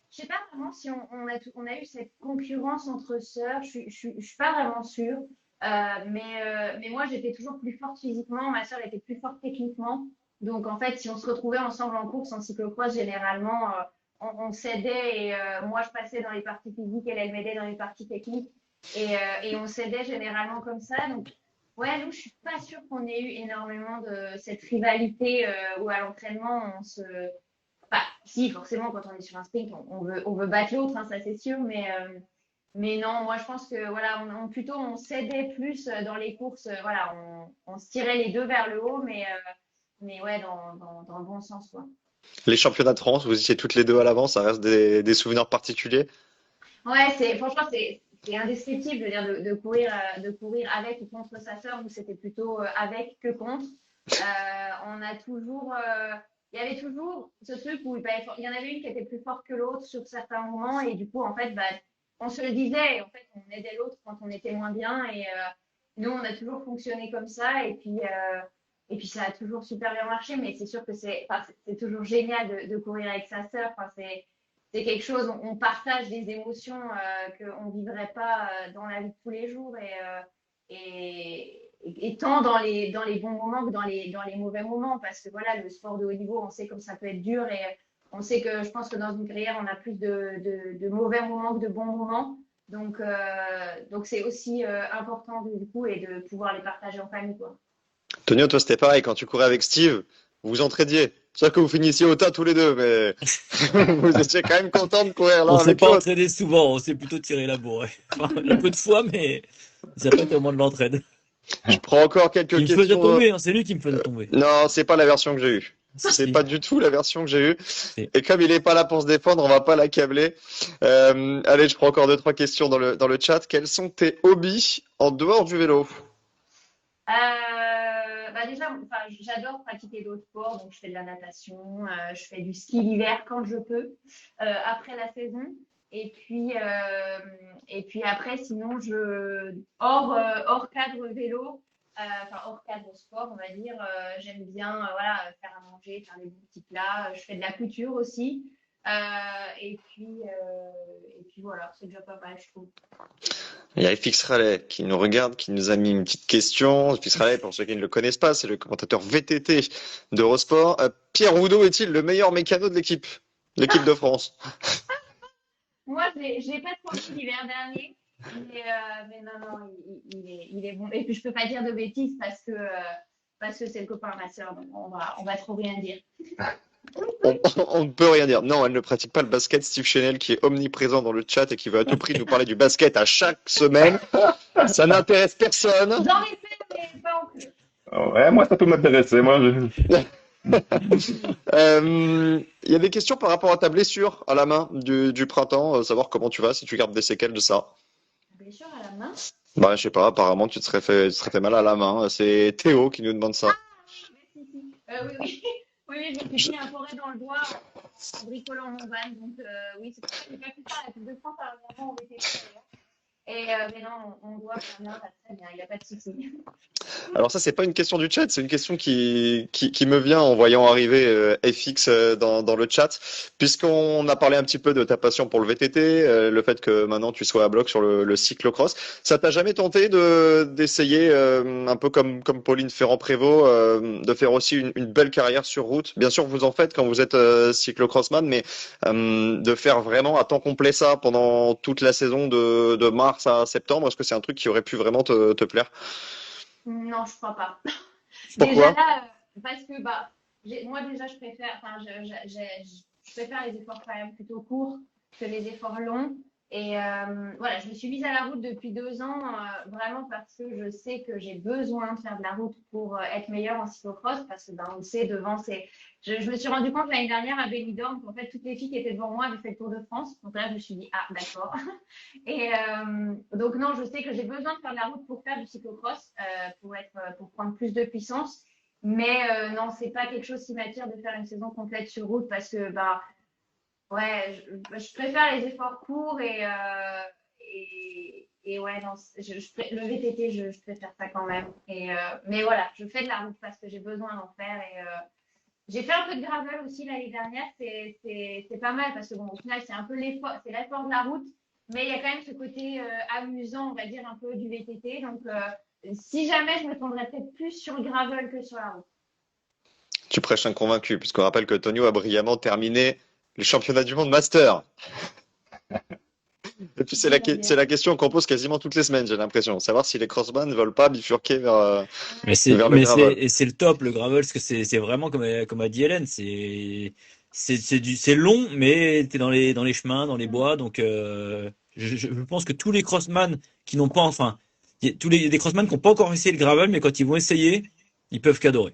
je sais pas vraiment si on a eu cette concurrence entre sœurs. Je suis pas vraiment sûre. Mais moi, j'étais toujours plus forte physiquement. Ma sœur était plus forte techniquement. Donc, en fait, si on se retrouvait ensemble en course, en cyclocross, généralement, on s'aidait et moi, je passais dans les parties physiques, elle m'aidait dans les parties techniques et on s'aidait généralement comme ça. Donc, ouais, nous, je suis pas sûre qu'on ait eu énormément de cette rivalité où à l'entraînement, on se... Bah, si, forcément, quand on est sur un sprint, on veut battre l'autre, hein, ça c'est sûr, mais non, moi je pense que voilà, plutôt on s'aidait plus dans les courses, voilà, on se tirait les deux vers le haut, mais ouais, dans le bon sens, quoi. Les championnats de France, vous étiez toutes les deux à l'avant, ça reste des souvenirs particuliers. Ouais, franchement, c'est indescriptible, je veux dire, de courir avec ou contre sa sœur, où c'était plutôt avec que contre. On a toujours, il y avait toujours ce truc où il y en avait une qui était plus forte que l'autre sur certains moments, et du coup, en fait, bah, on se le disait, et en fait, on aidait l'autre quand on était moins bien, et nous, on a toujours fonctionné comme ça, et puis ça a toujours super bien marché, mais c'est sûr que c'est toujours génial de courir avec sa sœur. Enfin, c'est quelque chose, on partage des émotions qu'on ne vivrait pas dans la vie de tous les jours et tant dans les bons moments que dans les mauvais moments. Parce que voilà, le sport de haut niveau, on sait comme ça peut être dur et on sait que je pense que dans une carrière, on a plus de mauvais moments que de bons moments. Donc c'est aussi important du coup et de pouvoir les partager en famille, quoi. Tonio, toi, c'était pareil, quand tu courais avec Steve, vous vous entraidiez. C'est sûr que vous finissiez au tas tous les deux, mais vous étiez quand même content de courir l'un On s'est avec pas l'autre. entraîné souvent, on s'est plutôt tiré la bourre. Ouais. Enfin, un peu de fois, mais ça n'a pas été au moins de l'entraide. Je prends encore quelques Il me faisait questions. tomber, hein, c'est lui qui me faisait tomber. Non, c'est pas la version que j'ai eue. C'est Si. pas du tout la version que j'ai eue. Si. Et comme il est pas là pour se défendre, on va pas l'accabler. Allez, je prends encore deux, trois questions dans le chat. Quels sont tes hobbies en dehors du vélo? Bah déjà, enfin, j'adore pratiquer d'autres sports, donc je fais de la natation, je fais du ski l'hiver quand je peux, après la saison. Et puis après, sinon, hors cadre vélo, enfin hors cadre sport, on va dire, j'aime bien voilà, faire à manger, faire des bons petits plats. Je fais de la couture aussi. Et puis voilà, c'est déjà pas mal, je trouve. Il y a FX Raleigh qui nous regarde, qui nous a mis une petite question. FX Raleigh, pour ceux qui ne le connaissent pas, c'est le commentateur VTT d'Eurosport. Pierre Oudot est-il le meilleur mécano de l'équipe de France? Moi, je l'ai pas trop vu l'hiver dernier, mais non, il est bon. Et puis, je peux pas dire de bêtises parce que c'est le copain de ma sœur, donc on va trop rien dire. On ne peut rien dire. Non, elle ne pratique pas le basket. Steve Chenel, qui est omniprésent dans le chat et qui veut à tout prix nous parler du basket à chaque semaine. Ça n'intéresse personne. J'en ai fait, mais pas en plus. Ouais, moi, ça peut m'intéresser. Moi, Il y a des questions par rapport à ta blessure à la main du printemps, savoir comment tu vas, si tu gardes des séquelles de ça. Blessure à la main. Bah, je sais pas, apparemment tu te serais fait mal à la main. C'est Théo qui nous demande ça. Oui, oui. Oui, je me suis mis un forêt dans le doigt en bricolant mon van. Donc, oui, c'est pour ça que j'ai pas pu faire la Coupe de France à un moment où on était d'ailleurs. Mais non, on doit faire bien, très bien, il n'y a pas de souci. Alors ça, c'est pas une question du chat, c'est une question qui me vient en voyant arriver FX dans le chat, puisqu'on a parlé un petit peu de ta passion pour le VTT, le fait que maintenant tu sois à bloc sur le cyclocross. Ça t'a jamais tenté d'essayer, un peu comme Pauline Ferrand-Prévot, de faire aussi une belle carrière sur route? Bien sûr, vous en faites quand vous êtes cyclocrossman, mais de faire vraiment à temps complet ça pendant toute la saison de mars à septembre, est-ce que c'est un truc qui aurait pu vraiment te plaire? Non, je crois pas. Pourquoi? Déjà là, parce que moi déjà je préfère, enfin je préfère les efforts quand même plutôt courts que les efforts longs. Et voilà, je me suis mise à la route depuis 2 ans, vraiment parce que je sais que j'ai besoin de faire de la route pour être meilleure en cyclocross, parce que on le sait, devant c'est. Je me suis rendu compte l'année dernière à Benidorm qu'en fait toutes les filles qui étaient devant moi avaient fait le Tour de France. Donc là, je me suis dit ah d'accord. Et donc non, je sais que j'ai besoin de faire de la route pour faire du cyclocross, pour prendre plus de puissance. Mais non, c'est pas quelque chose qui m'attire de faire une saison complète sur route parce que ouais, je préfère les efforts courts et ouais, non, le VTT, je préfère ça quand même. Mais voilà, je fais de la route parce que j'ai besoin d'en faire. Et j'ai fait un peu de gravel aussi l'année dernière, c'est pas mal parce que bon, au final, c'est un peu l'effort de la route, mais il y a quand même ce côté amusant, on va dire, un peu du VTT. Donc, si jamais, je me tendrais peut-être plus sur le gravel que sur la route. Tu prêches un convaincu, puisqu'on rappelle que Tonio a brillamment terminé les championnats du monde master. Et puis c'est la question qu'on pose quasiment toutes les semaines, j'ai l'impression. Savoir si les crossman ne veulent pas bifurquer vers le gravel. Et c'est le top, le gravel, parce que c'est vraiment comme a dit Hélène, c'est long, mais t'es dans les chemins, dans les bois, donc je pense que tous les crossman qui n'ont pas, enfin, des crossman qui n'ont pas encore essayé le gravel, mais quand ils vont essayer, ils peuvent qu'adorer.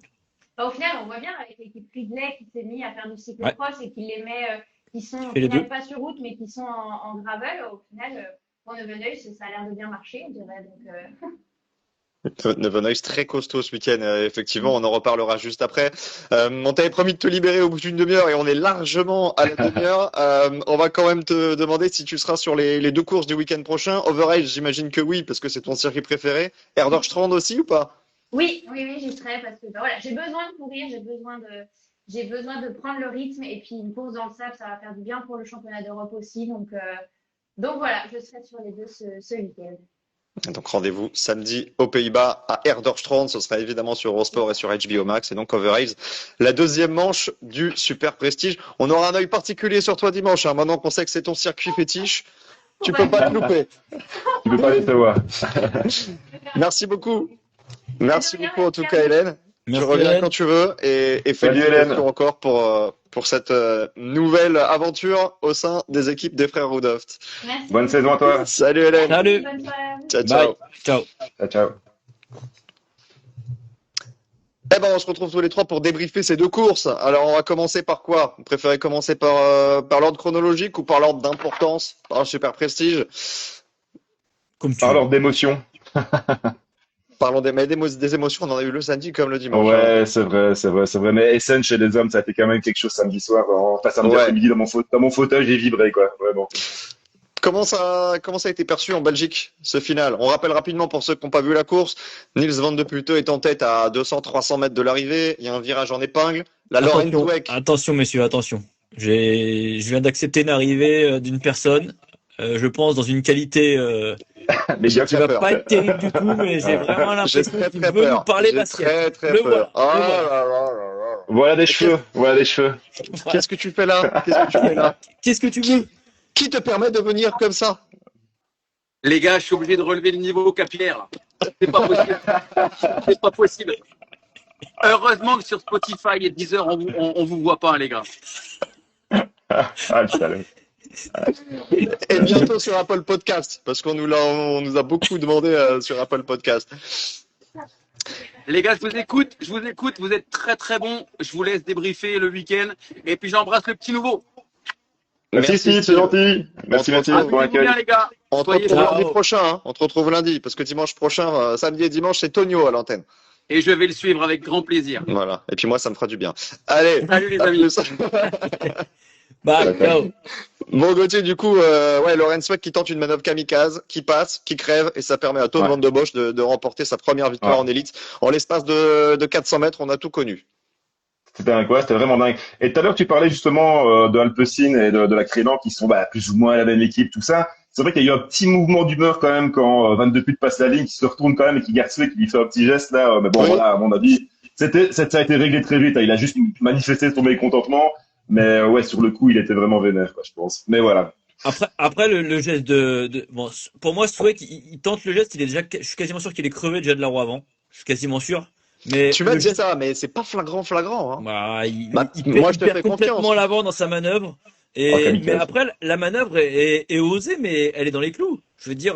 Bah, au final, on voit bien avec l'équipe Ridley qui s'est mis à faire du cyclocross et qui les met, qui sont au Fait les final deux. pas sur route, mais qui sont en gravel. Au final, pour Neveneuil, ça a l'air de bien marcher, on dirait. Donc, Nevenhuis très costaud ce week-end, effectivement, on en reparlera juste après. On t'avait promis de te libérer au bout d'une demi-heure et on est largement à la demi-heure. On va quand même te demander si tu seras sur les deux courses du week-end prochain. Overage, j'imagine que oui, parce que c'est ton circuit préféré. Erdorstrand aussi ou pas? oui, j'y serai parce que bah, voilà, j'ai besoin de courir, j'ai besoin de prendre le rythme et puis une course dans le sable, ça va faire du bien pour le championnat d'Europe aussi. Donc voilà, je serai sur les deux ce week-end. Donc rendez-vous samedi aux Pays-Bas à Erdorstrand. Ce sera évidemment sur Eurosport et sur HBO Max. Et donc Overage, la deuxième manche du Super Prestige. On aura un œil particulier sur toi dimanche. Hein. Maintenant qu'on sait que c'est ton circuit fétiche, tu peux pas te louper. Tu peux pas les savoir. Merci beaucoup. Merci beaucoup en tout cas Hélène. Merci, tu reviens Hélène. quand tu veux et Salut, félicitations Hélène. encore pour cette nouvelle aventure au sein des équipes des frères Rudoft. Merci. Bonne saison à toi. Salut Hélène. Salut. Bonne soirée à vous. Ciao, Bye. ciao. Ciao. Ciao, ciao. Eh ben, on se retrouve tous les trois pour débriefer ces deux courses. Alors, on va commencer par quoi? Vous préférez commencer par l'ordre chronologique ou par l'ordre d'importance? Par le Super Prestige? Comme tu Par veux. l'ordre d'émotion. Parlons des émotions, on en a eu le samedi comme le dimanche. Ouais, c'est vrai. Mais Essen chez les hommes, ça a été quand même quelque chose samedi soir. Enfin, samedi Ouais. après-midi, dans mon fauteuil, j'ai vibré, quoi. Vraiment. Comment ça a été perçu en Belgique, ce final? On rappelle rapidement pour ceux qui n'ont pas vu la course. Niels van de Putte est en tête à 200-300 mètres de l'arrivée. Il y a un virage en épingle. La Lauren Dweck. Attention, messieurs, attention. Je viens d'accepter une arrivée d'une personne, je pense, dans une qualité Mais J'ai bien qui très va peur. pas être terrible du tout, mais j'ai vraiment J'ai l'impression très qu'il très veut nous peur. parler J'ai basket. très Le peur. voilà, le Ah voilà. là là là là. Voilà des cheveux. Qu'est-ce que tu fais là? Qu'est-ce que tu fais là? Qu'est-ce que tu veux? Qui te permet de venir comme ça? Les gars, je suis obligé de relever le niveau capillaire. Là. C'est pas possible. C'est pas possible. Heureusement que sur Spotify et Deezer, on vous voit pas, les gars. Ah, le salaud. Et bientôt sur Apple Podcast, parce on nous a beaucoup demandé sur Apple Podcast. Les gars, je vous écoute. Vous êtes très très bons. Je vous laisse débriefer le week-end. Et puis j'embrasse le petit nouveau. Merci, Steve, c'est gentil. Merci, On se pour Amusez-vous l'accueil. bien, les gars. On te Soyez retrouve forts. lundi prochain, hein. On te retrouve lundi, parce que dimanche prochain, samedi et dimanche, c'est Tonio à l'antenne. Et je vais le suivre avec grand plaisir. Voilà. Et puis moi, ça me fera du bien. Allez, Salut les à amis. plus. Bah, ciao. Bon, Gauthier, du coup, Lauren Sweck qui tente une manœuvre kamikaze, qui passe, qui crève, et ça permet à Todd Ouais. Van de Bosch de remporter sa première victoire Ouais. en élite. En l'espace de 400 mètres, on a tout connu. C'était dingue, ouais, c'était vraiment dingue. Et tout à l'heure, tu parlais justement de Alpecin et de la Crélan qui sont plus ou moins la même équipe, tout ça. C'est vrai qu'il y a eu un petit mouvement d'humeur quand même quand Van de Putte passe la ligne, qui se retourne quand même et qui garde Sweck, qui lui fait un petit geste là. Mais bon, Oui. voilà, à mon avis, ça a été réglé très vite. Hein. Il a juste manifesté son mécontentement. Mais ouais, sur le coup, il était vraiment vénère, quoi, je pense. Mais voilà. Après le geste bon, pour moi, Sweck, il tente le geste, je suis quasiment sûr qu'il est crevé déjà de la roue avant. Je suis quasiment sûr. Mais Tu m'as le dit geste, ça, mais c'est pas flagrant. Hein. bah, Bah, il moi, perd, je te il perd fais complètement confiance. l'avant dans sa manœuvre. Oh, kamikaze. Mais après, la manœuvre est osée, mais elle est dans les clous. Je veux dire,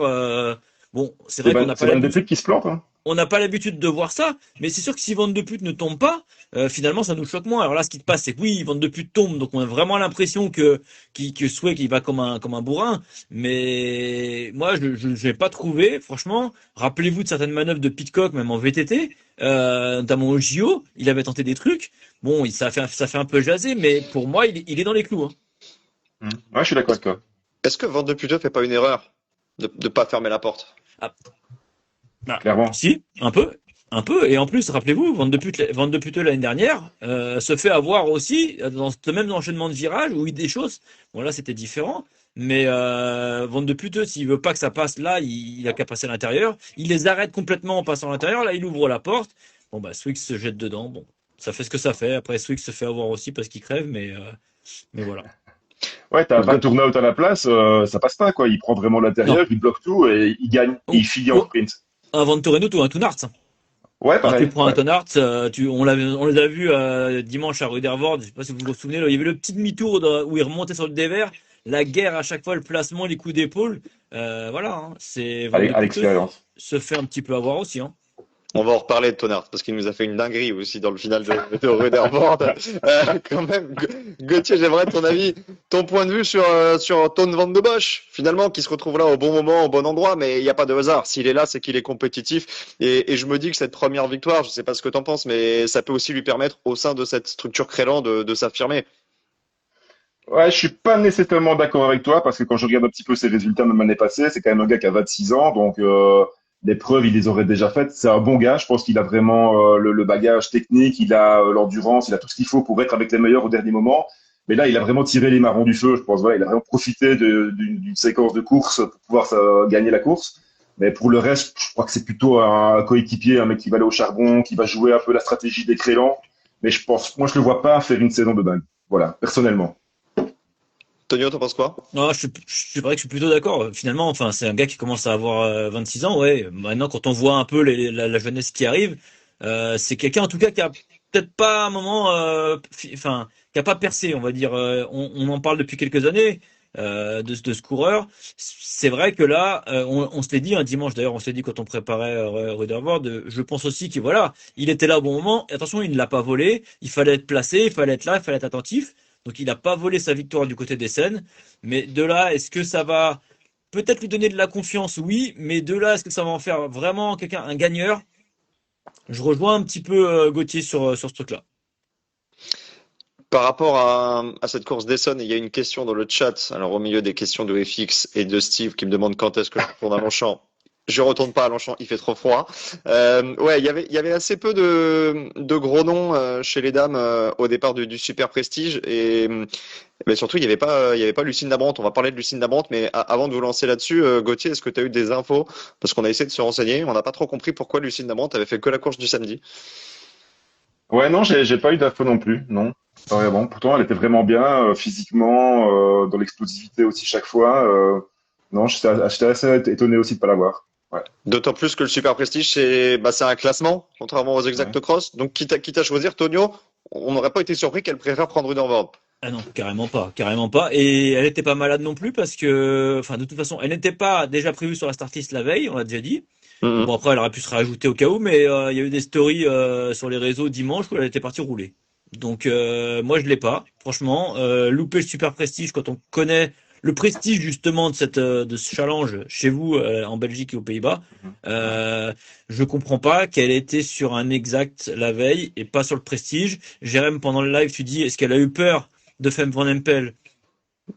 bon, c'est vrai qu'on n'a pas Van de l'habitude. Putte qui se plante, hein. On n'a pas l'habitude de voir ça, mais c'est sûr que si Van de Putte ne tombe pas, finalement ça nous choque moins. Alors là, ce qui te passe, c'est que oui, Van de Putte tombe, donc on a vraiment l'impression que Sweck il va comme un bourrin. Mais moi, je n'ai pas trouvé. Franchement, rappelez-vous de certaines manœuvres de Pidcock, même en VTT, notamment au JO, il avait tenté des trucs. Bon, ça fait un peu jaser, mais pour moi, il est dans les clous. Hein. Ouais, je suis d'accord avec toi. Est-ce que Van de Putte fait pas une erreur de pas fermer la porte? Clairement. Si, un peu. Et en plus, rappelez-vous, Van de Putte l'année dernière se fait avoir aussi dans ce même enchaînement de virages où il des choses. Bon là, c'était différent. Mais Van de Putte, s'il veut pas que ça passe là, il a qu'à passer à l'intérieur. Il les arrête complètement en passant à l'intérieur. Là, il ouvre la porte. Bon bah, Sweck se jette dedans. Bon, ça fait ce que ça fait. Après, Swick se fait avoir aussi parce qu'il crève, mais voilà. Ouais, t'as 20 turn-out à la place, ça passe pas, quoi. Il prend vraiment l'intérieur, il bloque tout et il gagne. Et il finit en Oh, sprint. un Van Toreno ou un Toonart. Ouais, Quand tu pareil. prends un Ouais. Tonart, on les a vus dimanche à Ruddervoort. Je sais pas si vous vous souvenez, là, il y avait le petit demi-tour où il remontait sur le dévers. La guerre à chaque fois, le placement, les coups d'épaule. Voilà, hein, c'est Van de À Putte l'expérience. se fait un petit peu avoir aussi. Hein. On va en reparler de Tonart parce qu'il nous a fait une dinguerie aussi dans le final de Ruddervoort. Quand même, Gauthier, j'aimerais ton avis, ton point de vue sur Ton Van de Bosch, finalement, qui se retrouve là au bon moment, au bon endroit, mais il n'y a pas de hasard. S'il est là, c'est qu'il est compétitif. Et je me dis que cette première victoire, je sais pas ce que t'en penses, mais ça peut aussi lui permettre, au sein de cette structure Crélan, de s'affirmer. Ouais, je suis pas nécessairement d'accord avec toi parce que quand je regarde un petit peu ses résultats même l'année passée, c'est quand même un gars qui a 26 ans, donc les preuves, il les aurait déjà faites. C'est un bon gars, je pense qu'il a vraiment le bagage technique, il a l'endurance, il a tout ce qu'il faut pour être avec les meilleurs au dernier moment. Mais là, il a vraiment tiré les marrons du feu, je pense. Voilà, il a vraiment profité d'une séquence de course pour pouvoir gagner la course. Mais pour le reste, je crois que c'est plutôt un coéquipier, un mec qui va aller au charbon, qui va jouer un peu la stratégie des Crélans. Mais moi, je le vois pas faire une saison de dingue. Voilà, personnellement. Tonio, t'en penses quoi? Non, c'est vrai que je suis plutôt d'accord. Finalement, enfin, c'est un gars qui commence à avoir 26 ans. Ouais. Maintenant, quand on voit un peu la jeunesse qui arrive, c'est quelqu'un en tout cas qui a peut-être pas un moment, enfin, qui a pas percé, on va dire. On en parle depuis quelques années de ce coureur. C'est vrai que là, on se l'est dit un dimanche d'ailleurs, on se l'est dit quand on préparait Ruddervoort. Je pense aussi que voilà, il était là au bon moment. Et attention, il ne l'a pas volé. Il fallait être placé, il fallait être là, il fallait être attentif. Donc il n'a pas volé sa victoire du côté des Seines. Mais de là, est-ce que ça va peut-être lui donner de la confiance? Oui. Mais de là, est-ce que ça va en faire vraiment quelqu'un, un gagneur? Je rejoins un petit peu Gauthier sur ce truc-là. Par rapport à cette course d'Essonne, il y a une question dans le chat. Alors, au milieu des questions de FX et de Steve qui me demandent quand est-ce que je retourne à Longchamp. Je retourne pas à Longchamp, il fait trop froid. Ouais, il y avait assez peu de gros noms chez les dames au départ du Super Prestige et mais surtout il y avait pas Lucinda Brandt. On va parler de Lucinda Brandt, mais avant de vous lancer là-dessus, Gauthier, est-ce que tu as eu des infos? Parce qu'on a essayé de se renseigner, on n'a pas trop compris pourquoi Lucinda Brandt avait fait que la course du samedi. Ouais, non, j'ai pas eu d'infos non plus, non. Pas vraiment. Pourtant, elle était vraiment bien physiquement, dans l'explosivité aussi chaque fois. Non, j'étais assez étonné aussi de pas l'avoir. Ouais, D'autant plus que le Super Prestige, c'est un classement, contrairement aux ouais. Exact Cross. Donc, quitte à choisir, Tonio, on n'aurait pas été surpris qu'elle préfère prendre Ruddervoort. Ah non, carrément pas, carrément pas. Et elle n'était pas malade non plus parce que, enfin, de toute façon, elle n'était pas déjà prévue sur la start list la veille, on l'a déjà dit. Mhm. Bon, après, elle aurait pu se rajouter au cas où, mais il y a eu des stories sur les réseaux dimanche où elle était partie rouler. Donc, moi, je l'ai pas. Franchement, louper le Super Prestige quand on connaît le prestige justement de ce challenge chez vous en Belgique et aux Pays-Bas, je comprends pas qu'elle était sur un exact la veille et pas sur le prestige. Jérém, pendant le live, tu dis, est-ce qu'elle a eu peur de Femme Van Empel?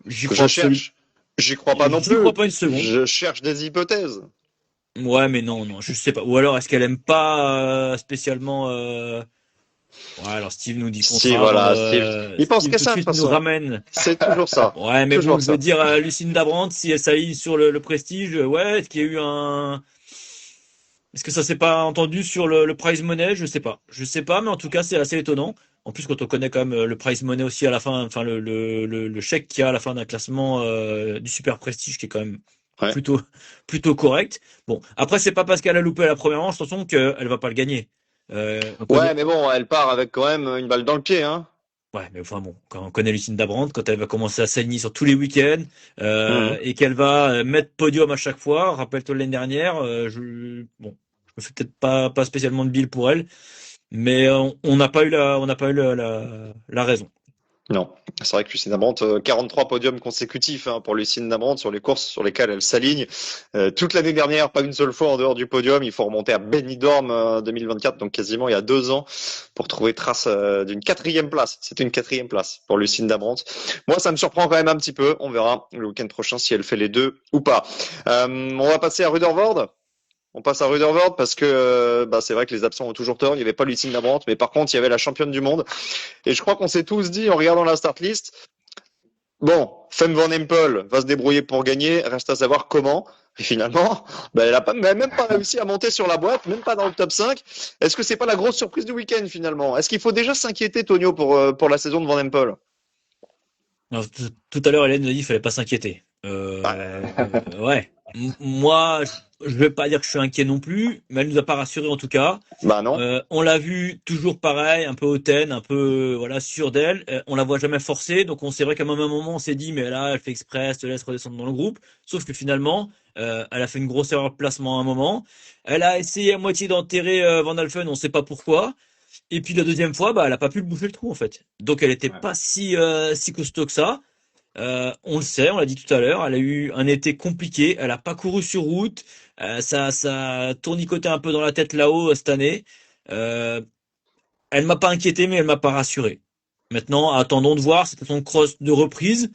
J'y Que crois je absolument. cherche. J'y crois pas non J'y plus. crois pas une seconde. Je cherche des hypothèses. Ouais, mais non, non, je sais pas. Ou alors, est-ce qu'elle aime pas spécialement Ouais, alors Steve nous dit Si, contraire. voilà, Steve. Il pense Steve que tout de ça, de toute suite nous façon. ramène. C'est toujours ça. Ouais, mais bon, Toujours je veux ça. dire, Lucinda Brandt, si elle s'aligne sur le prestige, ouais, est-ce qu'il y a eu un. Est-ce que ça s'est pas entendu sur le prize money? Je sais pas. Je sais pas, mais en tout cas, c'est assez étonnant. En plus, quand on connaît quand même le prize money aussi à la fin, enfin, le chèque qu'il y a à la fin d'un classement du super prestige qui est quand même Ouais. plutôt correct. Bon, après, c'est pas parce qu'elle a loupé la première manche, attention, qu'elle va pas le gagner. On connaît. Ouais, mais bon, elle part avec quand même une balle dans le pied, hein. Ouais, mais enfin bon, quand on connaît Lucinda Brandt, quand elle va commencer à s'aligner sur tous les week-ends Mhm. et qu'elle va mettre podium à chaque fois, rappelle-toi l'année dernière, bon, je me fais peut-être pas spécialement de bile pour elle, mais on n'a pas eu la raison. Non, c'est vrai que Lucinda Brandt, 43 podiums consécutifs hein, pour Lucinda Brandt sur les courses sur lesquelles elle s'aligne. Toute l'année dernière, pas une seule fois en dehors du podium. Il faut remonter à Benidorm 2024, donc quasiment il y a 2 ans, pour trouver trace d'une 4e place. C'est une 4e place pour Lucinda Brandt. Moi, ça me surprend quand même un petit peu. On verra le week-end prochain si elle fait les deux ou pas. On va passer à Ruddervoort. On passe à Ruddervoort parce que c'est vrai que les absents ont toujours tort. Il n'y avait pas Lucinda Brandt, mais par contre, il y avait la championne du monde. Et je crois qu'on s'est tous dit en regardant la start list, Bon, Femme Van Empel va se débrouiller pour gagner. Reste à savoir comment. Et finalement, elle a même pas réussi à monter sur la boîte, même pas dans le top 5. Est-ce que c'est pas la grosse surprise du week-end finalement? Est-ce qu'il faut déjà s'inquiéter, Tonio, pour la saison de Van Empel? Alors, tout à l'heure, Hélène a dit qu'il fallait pas s'inquiéter. Ouais. Moi, je vais pas dire que je suis inquiet non plus, mais elle nous a pas rassuré en tout cas. Bah non. On l'a vu toujours pareil, un peu hautaine, un peu voilà sûr d'elle. On la voit jamais forcer, donc on c'est vrai qu'à un moment on s'est dit mais là elle fait exprès, elle se laisse redescendre dans le groupe. Sauf que finalement, elle a fait une grosse erreur de placement à un moment. Elle a essayé à moitié d'enterrer Van Alphen, on sait pas pourquoi. Et puis la deuxième fois, bah elle a pas pu le boucher le trou en fait. Donc elle était pas si costaud que ça. On le sait, on l'a dit tout à l'heure, elle a eu un été compliqué, elle a pas couru sur route, ça a tournicoté un peu dans la tête là-haut cette année. Euh, Elle m'a pas inquiété, mais elle m'a pas rassuré. Maintenant, attendons de voir, c'était son cross de reprise,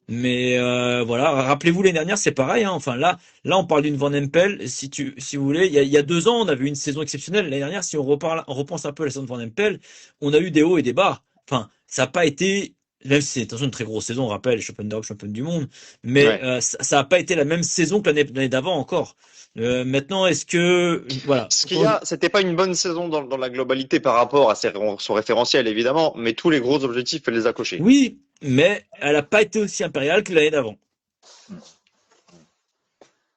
mais voilà, rappelez-vous l'année dernière, c'est pareil, hein. Enfin là, on parle d'une Van Empel, si vous voulez, il y a 2 ans, on avait eu une saison exceptionnelle. L'année dernière, si on repense un peu à la saison de Van Empel, on a eu des hauts et des bas. Enfin, ça n'a pas été, même si c'est attention une très grosse saison, on rappelle, championne d'Europe, championne du monde, mais Ouais. ça n'a pas été la même saison que l'année d'avant encore. Maintenant, est-ce que voilà, Ce qu'il y a, c'était pas une bonne saison dans la globalité par rapport à son référentiel évidemment, mais tous les gros objectifs, elle les a cochés. oui, mais elle n'a pas été aussi impériale que l'année d'avant.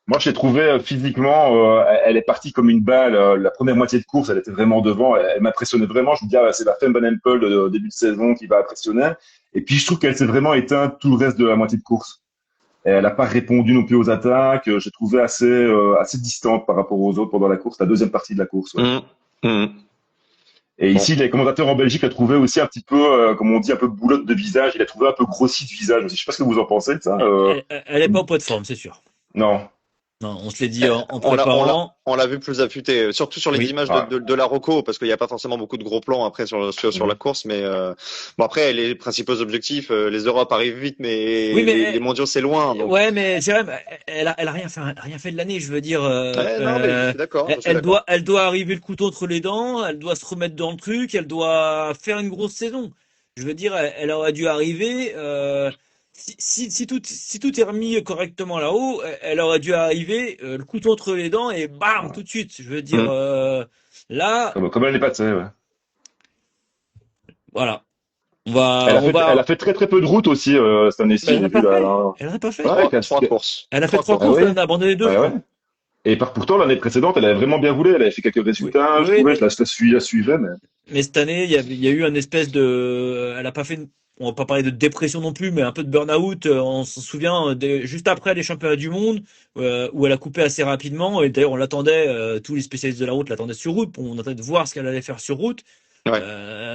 Moi, je l'ai trouvé physiquement, elle est partie comme une balle. La première moitié de course, elle était vraiment devant. Elle m'impressionnait vraiment. Je me dis, ah, c'est la Femme Van Empel de début de saison qui va impressionner. Et puis, je trouve qu'elle s'est vraiment éteinte tout le reste de la moitié de course. Et elle n'a pas répondu non plus aux attaques. J'ai trouvé assez distante par rapport aux autres pendant la course, la deuxième partie de la course. Ouais. Et Bon. ici, les commentateurs en Belgique l'ont trouvé aussi un petit peu, comme on dit, un peu boulotte de visage. Il a trouvé un peu grossi de visage aussi. Je sais pas ce que vous en pensez de ça. Elle est pas au poids de forme, c'est sûr. Non. Non, on se l'est dit en On préparant. l'a vu plus affûté, surtout sur les Oui. images Ouais. de la Roco, parce qu'il n'y a pas forcément beaucoup de gros plans après sur la course, mais bon après les principaux objectifs, les Europes arrivent vite, mais, Oui, mais les mondiaux c'est loin. Donc... ouais, mais Jérém, elle a rien fait de l'année. Je veux dire, Ouais, non, mais je suis d'accord. Je suis d'accord. elle doit arriver le couteau entre les dents. Elle doit se remettre dans le truc. Elle doit faire une grosse saison. Je veux dire, elle aurait dû arriver. Si tout est remis correctement là-haut, elle aurait dû arriver le couteau entre les dents et bam tout de suite. Je veux dire, là, Comme elle n'est pas de ouais. voilà. Elle a fait très très peu de route aussi cette année-ci, Elle j'ai n'a vu pas là. fait. là. Elle n'a pas fait. Ouais, Trois courses. Elle a fait 3 Ah courses, oui. elle en a abandonné 2. Ouais, ouais. Et pourtant l'année précédente, elle avait vraiment bien roulé. Elle avait fait quelques résultats. Oui, Je trouvais, mais- je la suivais, mais Mais cette année, il y a eu un espèce de, elle a pas fait, on va pas parler de dépression non plus, mais un peu de burn-out. On s'en souvient juste après les championnats du monde où elle a coupé assez rapidement. Et d'ailleurs, on l'attendait, tous les spécialistes de la route l'attendaient sur route. On attendait de voir ce qu'elle allait faire sur route. Ouais.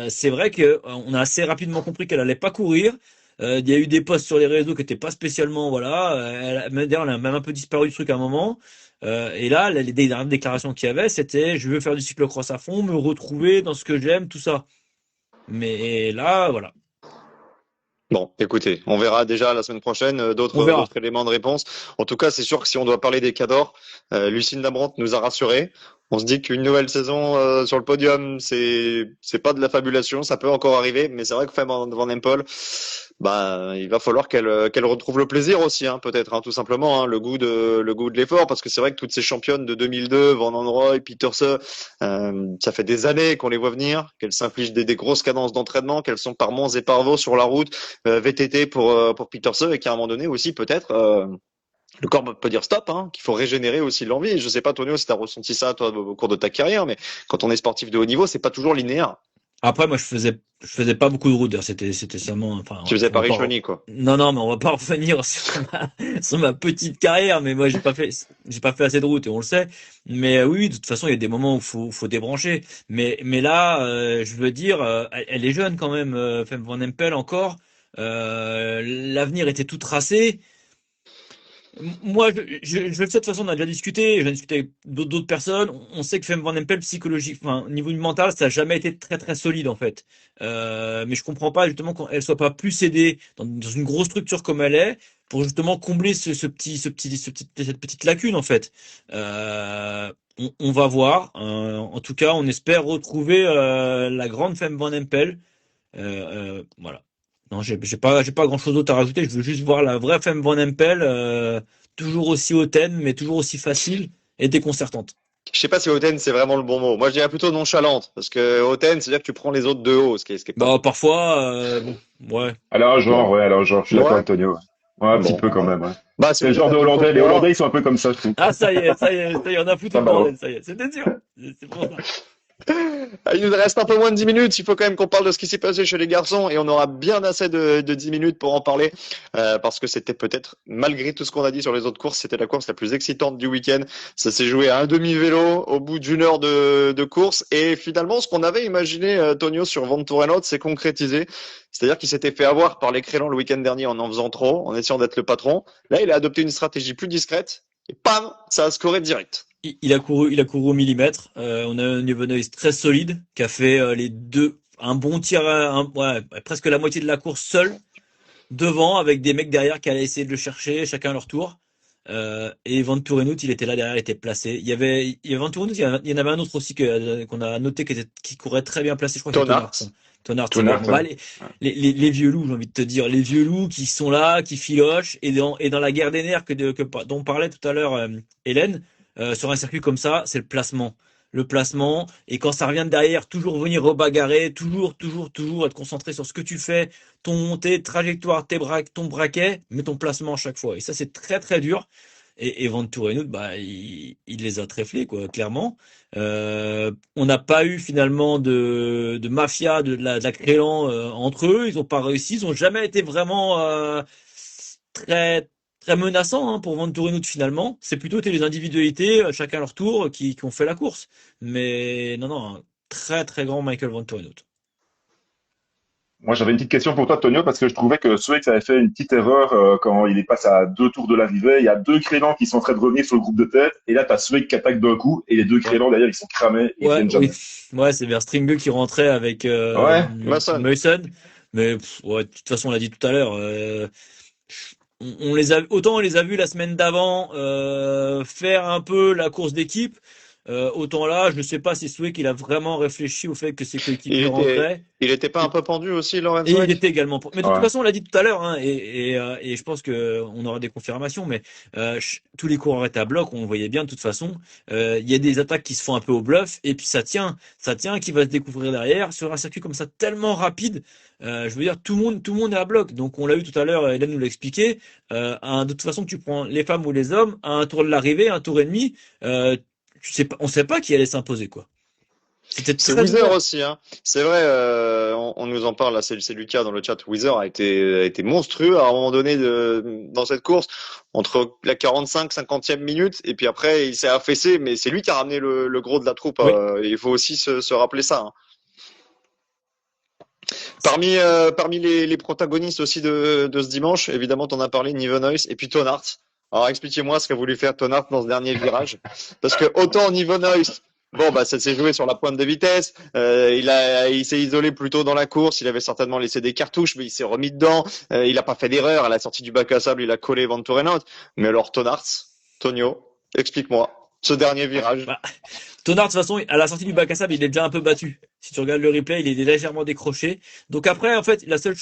C'est vrai que on a assez rapidement compris qu'elle allait pas courir. Il y a eu des posts sur les réseaux qui étaient pas spécialement, voilà. D'ailleurs, elle a même un peu disparu du truc à un moment. Et là, les dernières déclarations qu'il y avait, c'était je veux faire du cyclocross à fond, me retrouver dans ce que j'aime, tout ça. Mais là, voilà. Bon, écoutez, on verra déjà la semaine prochaine On d'autres verra. éléments de réponse. En tout cas, c'est sûr que si on doit parler des cadors, Lucinda Brandt nous a rassurés. On se dit qu'une nouvelle saison sur le podium, c'est pas de la fabulation, ça peut encore arriver, mais c'est vrai que Femme Van Empel, bah il va falloir qu'elle retrouve le plaisir aussi, hein, peut-être, hein, tout simplement, hein, le goût de l'effort, parce que c'est vrai que toutes ces championnes de 2002, Van Androoy, Pieterse, ça fait des années qu'on les voit venir, qu'elles s'infligent des grosses cadences d'entraînement, qu'elles sont par Mons et par Vaux sur la route, VTT pour Pieterse, et qu'à un moment donné aussi peut-être le corps peut dire stop, hein, qu'il faut régénérer aussi l'envie. Je sais pas, Tonio, si tu as ressenti ça toi au cours de ta carrière, mais quand on est sportif de haut niveau, c'est pas toujours linéaire. Après, moi, je faisais pas beaucoup de route. D'ailleurs, c'était seulement, enfin, Tu faisais on va pas- Paris-Chauny, quoi. Non, non, mais on va pas revenir sur ma petite carrière. Mais moi, j'ai pas fait assez de route et on le sait. Mais oui, de toute façon, il y a des moments où faut débrancher. Mais là, je veux dire, elle est jeune quand même, Femme Van Empel encore. L'avenir était tout tracé. Moi, je le sais de toute façon, on a déjà discuté, j'ai discuté avec d'autres personnes. On sait que Femme Van Empel, psychologique, enfin, au niveau du mental, ça a jamais été très très solide en fait. Mais je comprends pas justement qu'elle soit pas plus aidée dans une grosse structure comme elle est pour justement combler cette petite lacune en fait. On va voir. En tout cas, on espère retrouver la grande Femme Van Empel. Voilà. Non, j'ai pas grand-chose d'autre à rajouter. Je veux juste voir la vraie Femme Van Empel, toujours aussi hautaine, mais toujours aussi facile et déconcertante. Je sais pas si hautaine c'est vraiment le bon mot. Moi je dirais plutôt nonchalante parce que hautaine c'est-à-dire que tu prends les autres de haut, ce qui est pas. Bah, parfois, bon, ouais. Alors, je suis d'accord Ouais. avec Tonio. Ouais, un petit Bon. peu quand même. Ouais. Bah C'est le genre de Hollandais. Les Hollandais, ils sont un peu comme ça, je trouve. Ah, ça y est, on a foutu Ça le va, bordel, ça y est. C'était sûr. C'est pour ça. Ah, il nous reste un peu moins de 10 minutes. Il faut quand même qu'on parle de ce qui s'est passé chez les garçons et on aura bien assez de 10 minutes pour en parler parce que c'était peut-être, malgré tout ce qu'on a dit sur les autres courses, c'était la course la plus excitante du week-end. Ça s'est joué à un demi-vélo au bout d'une heure de course et finalement, ce qu'on avait imaginé, Tonio, sur Venturenot, s'est concrétisé. C'est-à-dire qu'il s'était fait avoir par les crélands le week-end dernier en faisant trop, en essayant d'être le patron. Là, il a adopté une stratégie plus discrète et pam, ça a scoré direct. Il a couru au millimètre. On a un Nieuwenhuis très solide qui a fait un bon tir, ouais, presque la moitié de la course seul devant avec des mecs derrière qui allaient essayer de le chercher, chacun à leur tour. Et Van Tourenhout, il était là derrière, il était placé. Il y avait Van Tourenhout, il y en avait un autre aussi qu'on a noté qui courait très bien placé. Je crois que c'était Tonart. Tonart, Bon, les vieux loups, j'ai envie de te dire, les vieux loups qui sont là, qui filochent et dans la guerre des nerfs dont parlait tout à l'heure Hélène. Sur un circuit comme ça, c'est le placement, et quand ça revient de derrière, toujours venir rebagarrer, toujours être concentré sur ce que tu fais, tes trajectoires, ton braquet, mais ton placement à chaque fois. Et ça, c'est très très dur. Et Van Tourenhout, bah, il les a tréflés, quoi, clairement. On n'a pas eu finalement de mafia, de la crélant entre eux. Ils ont pas réussi. Ils ont jamais été vraiment très très menaçant pour Van Tourenhout finalement. C'est plutôt été les individualités, chacun à leur tour, qui ont fait la course. Mais non, un très très grand Michael Van Tourenhout. Moi, j'avais une petite question pour toi, Tonio, parce que je trouvais que Suex avait fait une petite erreur quand il est passé à 2 tours de l'arrivée. Il y a 2 crénants qui sont en train de revenir sur le groupe de tête, et là, t'as Suex qui attaque d'un coup, et les 2 crénants derrière, ils sont cramés, et ils viennent jamais. Ouais, c'est vers Stringue qui rentrait avec Mawson. Mais ouais, de toute façon, on l'a dit tout à l'heure. On les a vus la semaine d'avant faire un peu la course d'équipe. Autant là, je ne sais pas si Sweck il a vraiment réfléchi au fait que ses coéquipiers rentraient. Il était pas un peu pendu aussi, Lorenzo? Et il était également. Mais de toute Ouais. façon, on l'a dit tout à l'heure, hein, et je pense que on aura des confirmations. Mais tous les coureurs étaient à bloc, on le voyait bien de toute façon. Il y a des attaques qui se font un peu au bluff, et puis ça tient, qui va se découvrir derrière sur un circuit comme ça tellement rapide. Je veux dire, tout le monde est à bloc. Donc on l'a eu tout à l'heure, Hélène nous l'a expliqué. De toute façon, que tu prends les femmes ou les hommes à un tour de l'arrivée, un tour et demi. On sait pas qui allait s'imposer, quoi. C'est très Weezer dur. aussi, hein. C'est vrai, on nous en parle là, c'est Lucas dans le chat. Weezer a été monstrueux à un moment donné dans cette course, entre la 50e minute, et puis après il s'est affaissé, mais c'est lui qui a ramené le gros de la troupe. Oui. Il faut aussi se rappeler ça, hein. Parmi les protagonistes aussi de ce dimanche, évidemment, t'en as parlé, Nieuwenhuis et puis Tonart. Alors expliquez-moi ce qu'a voulu faire Tonart dans ce dernier virage, parce que autant Nieuwenhuis, bon bah ça s'est joué sur la pointe de vitesse, il s'est isolé plutôt dans la course, il avait certainement laissé des cartouches, mais il s'est remis dedans, il a pas fait d'erreur, à la sortie du bac à sable, il a collé Van Tourenhout. Mais alors Tonio, explique-moi ce dernier virage. Tonart, de toute façon, à la sortie du bac à sable, il est déjà un peu battu. Si tu regardes le replay, il est légèrement décroché. Donc après, en fait, sa seule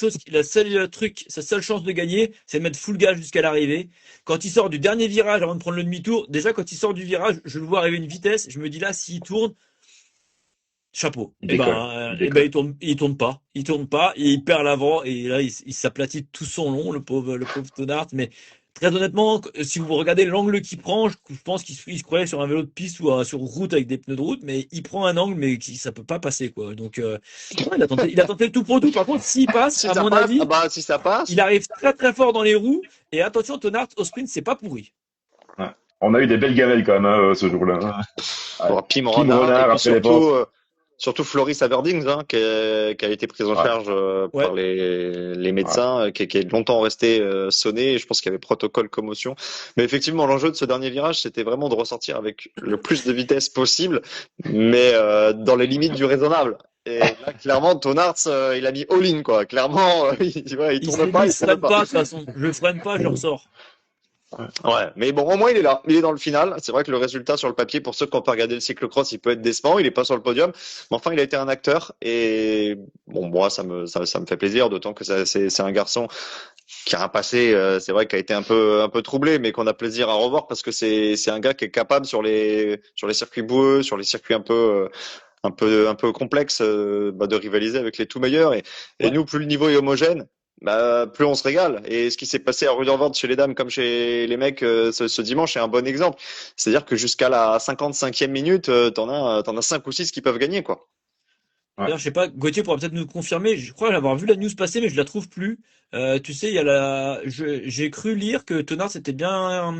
chance de gagner, c'est de mettre full gage jusqu'à l'arrivée. Quand il sort du dernier virage avant de prendre le demi-tour, déjà quand il sort du virage, je le vois arriver une vitesse, je me dis là, s'il tourne, chapeau. Il Il tourne pas, et il perd l'avant, et là, il s'aplatit tout son long, le pauvre Tonart. Mais très honnêtement, si vous regardez l'angle qu'il prend, je pense qu'il se croyait sur un vélo de piste ou sur route avec des pneus de route, mais il prend un angle, mais ça peut pas passer, quoi. Donc, il a tenté le tout pour le tout. Par contre, s'il passe, à mon avis, si ça passe, il arrive très très fort dans les roues. Et attention, Tonart, au sprint, c'est pas pourri. Ouais. On a eu des belles gamelles quand même ce jour-là. Bon, Pim Renard, Renard, et puis après les surtout Floris Averdings, hein, qui a été prise en charge par les médecins, qui est longtemps resté sonné. Et je pense qu'il y avait protocole commotion. Mais effectivement, l'enjeu de ce dernier virage, c'était vraiment de ressortir avec le plus de vitesse possible, mais dans les limites du raisonnable. Et là, clairement, Tonart, il a mis all-in, quoi. Clairement, il tourne pas, il freine pas, de toute façon. Je freine pas, je ressors. Ouais, mais bon, au moins il est là, il est dans le final. C'est vrai que le résultat sur le papier, pour ceux qui n'ont pas regardé le cyclocross, il peut être décevant. Il est pas sur le podium, mais enfin il a été un acteur. Et bon, moi ça me fait plaisir, d'autant que c'est un garçon qui a un passé, c'est vrai, qui a été un peu troublé, mais qu'on a plaisir à revoir parce que c'est un gars qui est capable sur les circuits boueux, sur les circuits un peu complexes, de rivaliser avec les tout meilleurs. Et Ouais. nous, plus le niveau est homogène, plus on se régale. Et ce qui s'est passé à Ruddervoort chez les dames comme chez les mecs ce dimanche, c'est un bon exemple. C'est-à-dire que jusqu'à la 55e minute, t'en as 5 ou 6 qui peuvent gagner, quoi. D'ailleurs, je sais pas, Gauthier pourra peut-être nous confirmer. Je crois avoir vu la news passer, mais je la trouve plus. Tu sais, il y a j'ai cru lire que Tonard s'était bien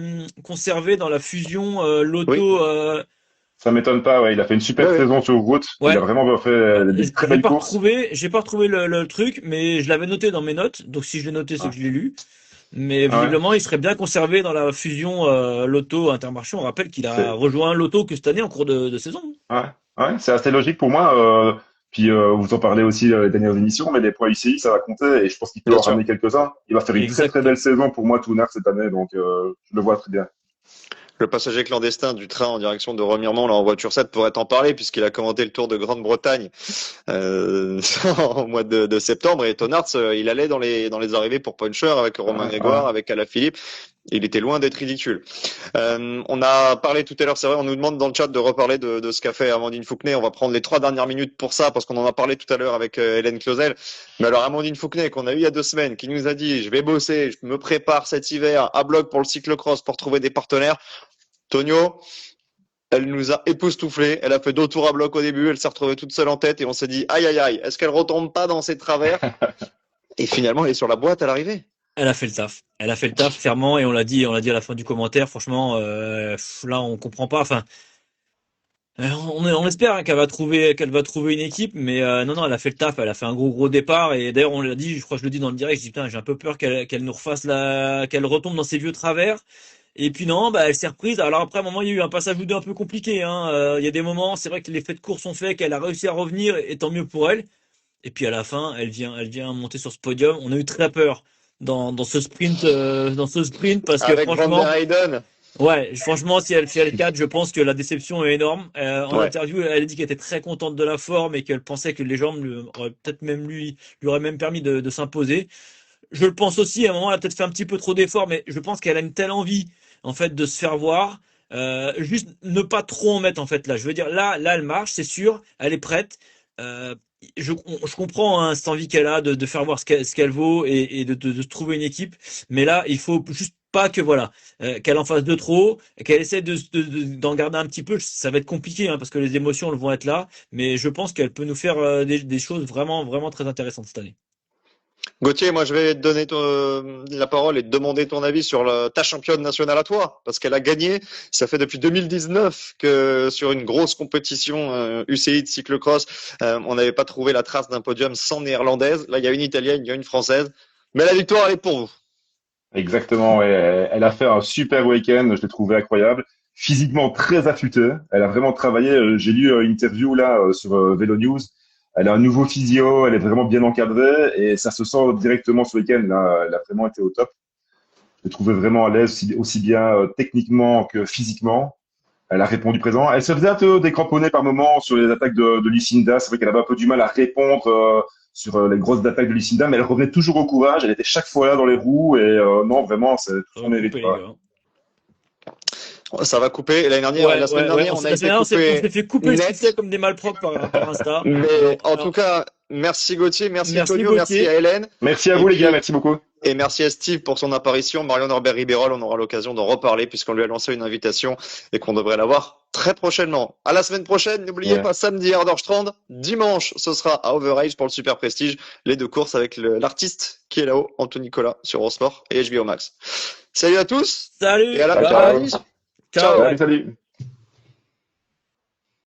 conservé dans la fusion Lotto. Oui. Ça m'étonne pas, ouais. Il a fait une super Ouais. saison sur route. Ouais. Il a vraiment fait des très belles courses. J'ai pas retrouvé le truc, mais je l'avais noté dans mes notes. Donc si je l'ai noté, c'est Ah. que je l'ai lu. Mais Ouais. visiblement, il serait bien conservé dans la fusion Lotto Intermarché. On rappelle qu'il C'est- a rejoint Lotto que cette année en cours de saison. Ouais, ouais, c'est assez logique pour moi. Puis vous en parlez aussi les dernières émissions, mais les points UCI, ça va compter et je pense qu'il peut Bien en sûr. ramener quelques-uns. Il va faire une très très belle saison pour moi, Tounard, cette année, donc je le vois très bien. Le passager clandestin du train en direction de Remiremont, là, en voiture 7, pourrait en parler puisqu'il a commenté le Tour de Grande-Bretagne au mois de septembre. Et Tonarts, il allait dans les arrivées pour Puncher avec Romain Grégoire, avec Alaphilippe. Il était loin d'être ridicule. On a parlé tout à l'heure, c'est vrai, on nous demande dans le chat de reparler de ce qu'a fait Amandine Fouquenet. On va prendre les 3 dernières minutes pour ça parce qu'on en a parlé tout à l'heure avec Hélène Clausel. Mais alors Amandine Fouquenet, qu'on a eu il y a 2 semaines, qui nous a dit « Je vais bosser, je me prépare cet hiver à bloc pour le cyclocross pour trouver des partenaires ». Tonio, elle nous a époustouflés. Elle a fait 2 tours à bloc au début. Elle s'est retrouvée toute seule en tête et on s'est dit aïe aïe aïe, est-ce qu'elle retombe pas dans ses travers? Et finalement, elle est sur la boîte à l'arrivée. Elle a fait le taf. Elle a fait le taf clairement et on l'a dit à la fin du commentaire. Franchement, là on comprend pas. Enfin, on espère hein, qu'elle va trouver une équipe, mais non, elle a fait le taf. Elle a fait un gros départ et d'ailleurs on l'a dit. Je crois que je le dis dans le direct. Je dis putain, j'ai un peu peur qu'elle nous refasse qu'elle retombe dans ses vieux travers. Et puis non, elle s'est reprise. Alors après, à un moment, il y a eu un passage ou deux un peu compliqué. Il y a des moments, c'est vrai que les faits de course ont fait qu'elle a réussi à revenir, et tant mieux pour elle. Et puis à la fin, elle vient monter sur ce podium. On a eu très peur dans ce sprint, parce que Avec Van franchement, der Heyden. ouais, franchement, si elle fait L4, je pense que la déception est énorme. En Ouais. interview, elle a dit qu'elle était très contente de la forme et qu'elle pensait que les jambes lui auraient même permis de s'imposer. Je le pense aussi, à un moment, elle a peut-être fait un petit peu trop d'efforts, mais je pense qu'elle a une telle envie, en fait, de se faire voir. Juste ne pas trop en mettre, en fait, là. Je veux dire, là, elle marche, c'est sûr, elle est prête. Euh, je comprends hein, cette envie qu'elle a de faire voir ce qu'elle vaut et de se trouver une équipe. Mais là, il faut juste pas que, voilà, qu'elle en fasse de trop, qu'elle essaie d'en garder un petit peu. Ça va être compliqué, hein, parce que les émotions elles vont être là. Mais je pense qu'elle peut nous faire des choses vraiment très intéressantes cette année. Gauthier, moi je vais te donner la parole et te demander ton avis sur ta championne nationale à toi, parce qu'elle a gagné. Ça fait depuis 2019 que sur une grosse compétition UCI de cyclocross, on n'avait pas trouvé la trace d'un podium sans néerlandaise. Là, il y a une italienne, il y a une française, mais la victoire elle est pour vous. Exactement, ouais. Elle a fait un super week-end, je l'ai trouvé incroyable. Physiquement très affûtée. Elle a vraiment travaillé. J'ai lu une interview là sur Vélo News. Elle a un nouveau physio, elle est vraiment bien encadrée et ça se sent directement ce week-end. Là, elle a vraiment été au top. Je l'ai trouvée vraiment à l'aise aussi bien techniquement que physiquement. Elle a répondu présent. Elle se faisait un peu décramponner par moments sur les attaques de Lucinda. C'est vrai qu'elle avait un peu du mal à répondre sur les grosses attaques de Lucinda, mais elle revenait toujours au courage. Elle était chaque fois là dans les roues et non, vraiment, c'est tout son mérite. Ça va couper. La semaine dernière, on s'est fait couper le net. succès comme des malpropres par Insta. Mais en tout cas, merci Gauthier, merci Tonio, merci à Hélène. Merci à vous les gars, merci beaucoup. Et merci à Steve pour son apparition. Marion Norbert-Ribérol, on aura l'occasion d'en reparler puisqu'on lui a lancé une invitation et qu'on devrait l'avoir très prochainement. À la semaine prochaine, n'oubliez pas, samedi à Ardorstrand, dimanche, ce sera à Overage pour le Super Prestige, les 2 courses avec l'artiste qui est là-haut, Anthony Nicolas sur Eurosport et HBO Max. Salut à tous. Salut. Et à la Ciao. prochaine. Ciao. Salut.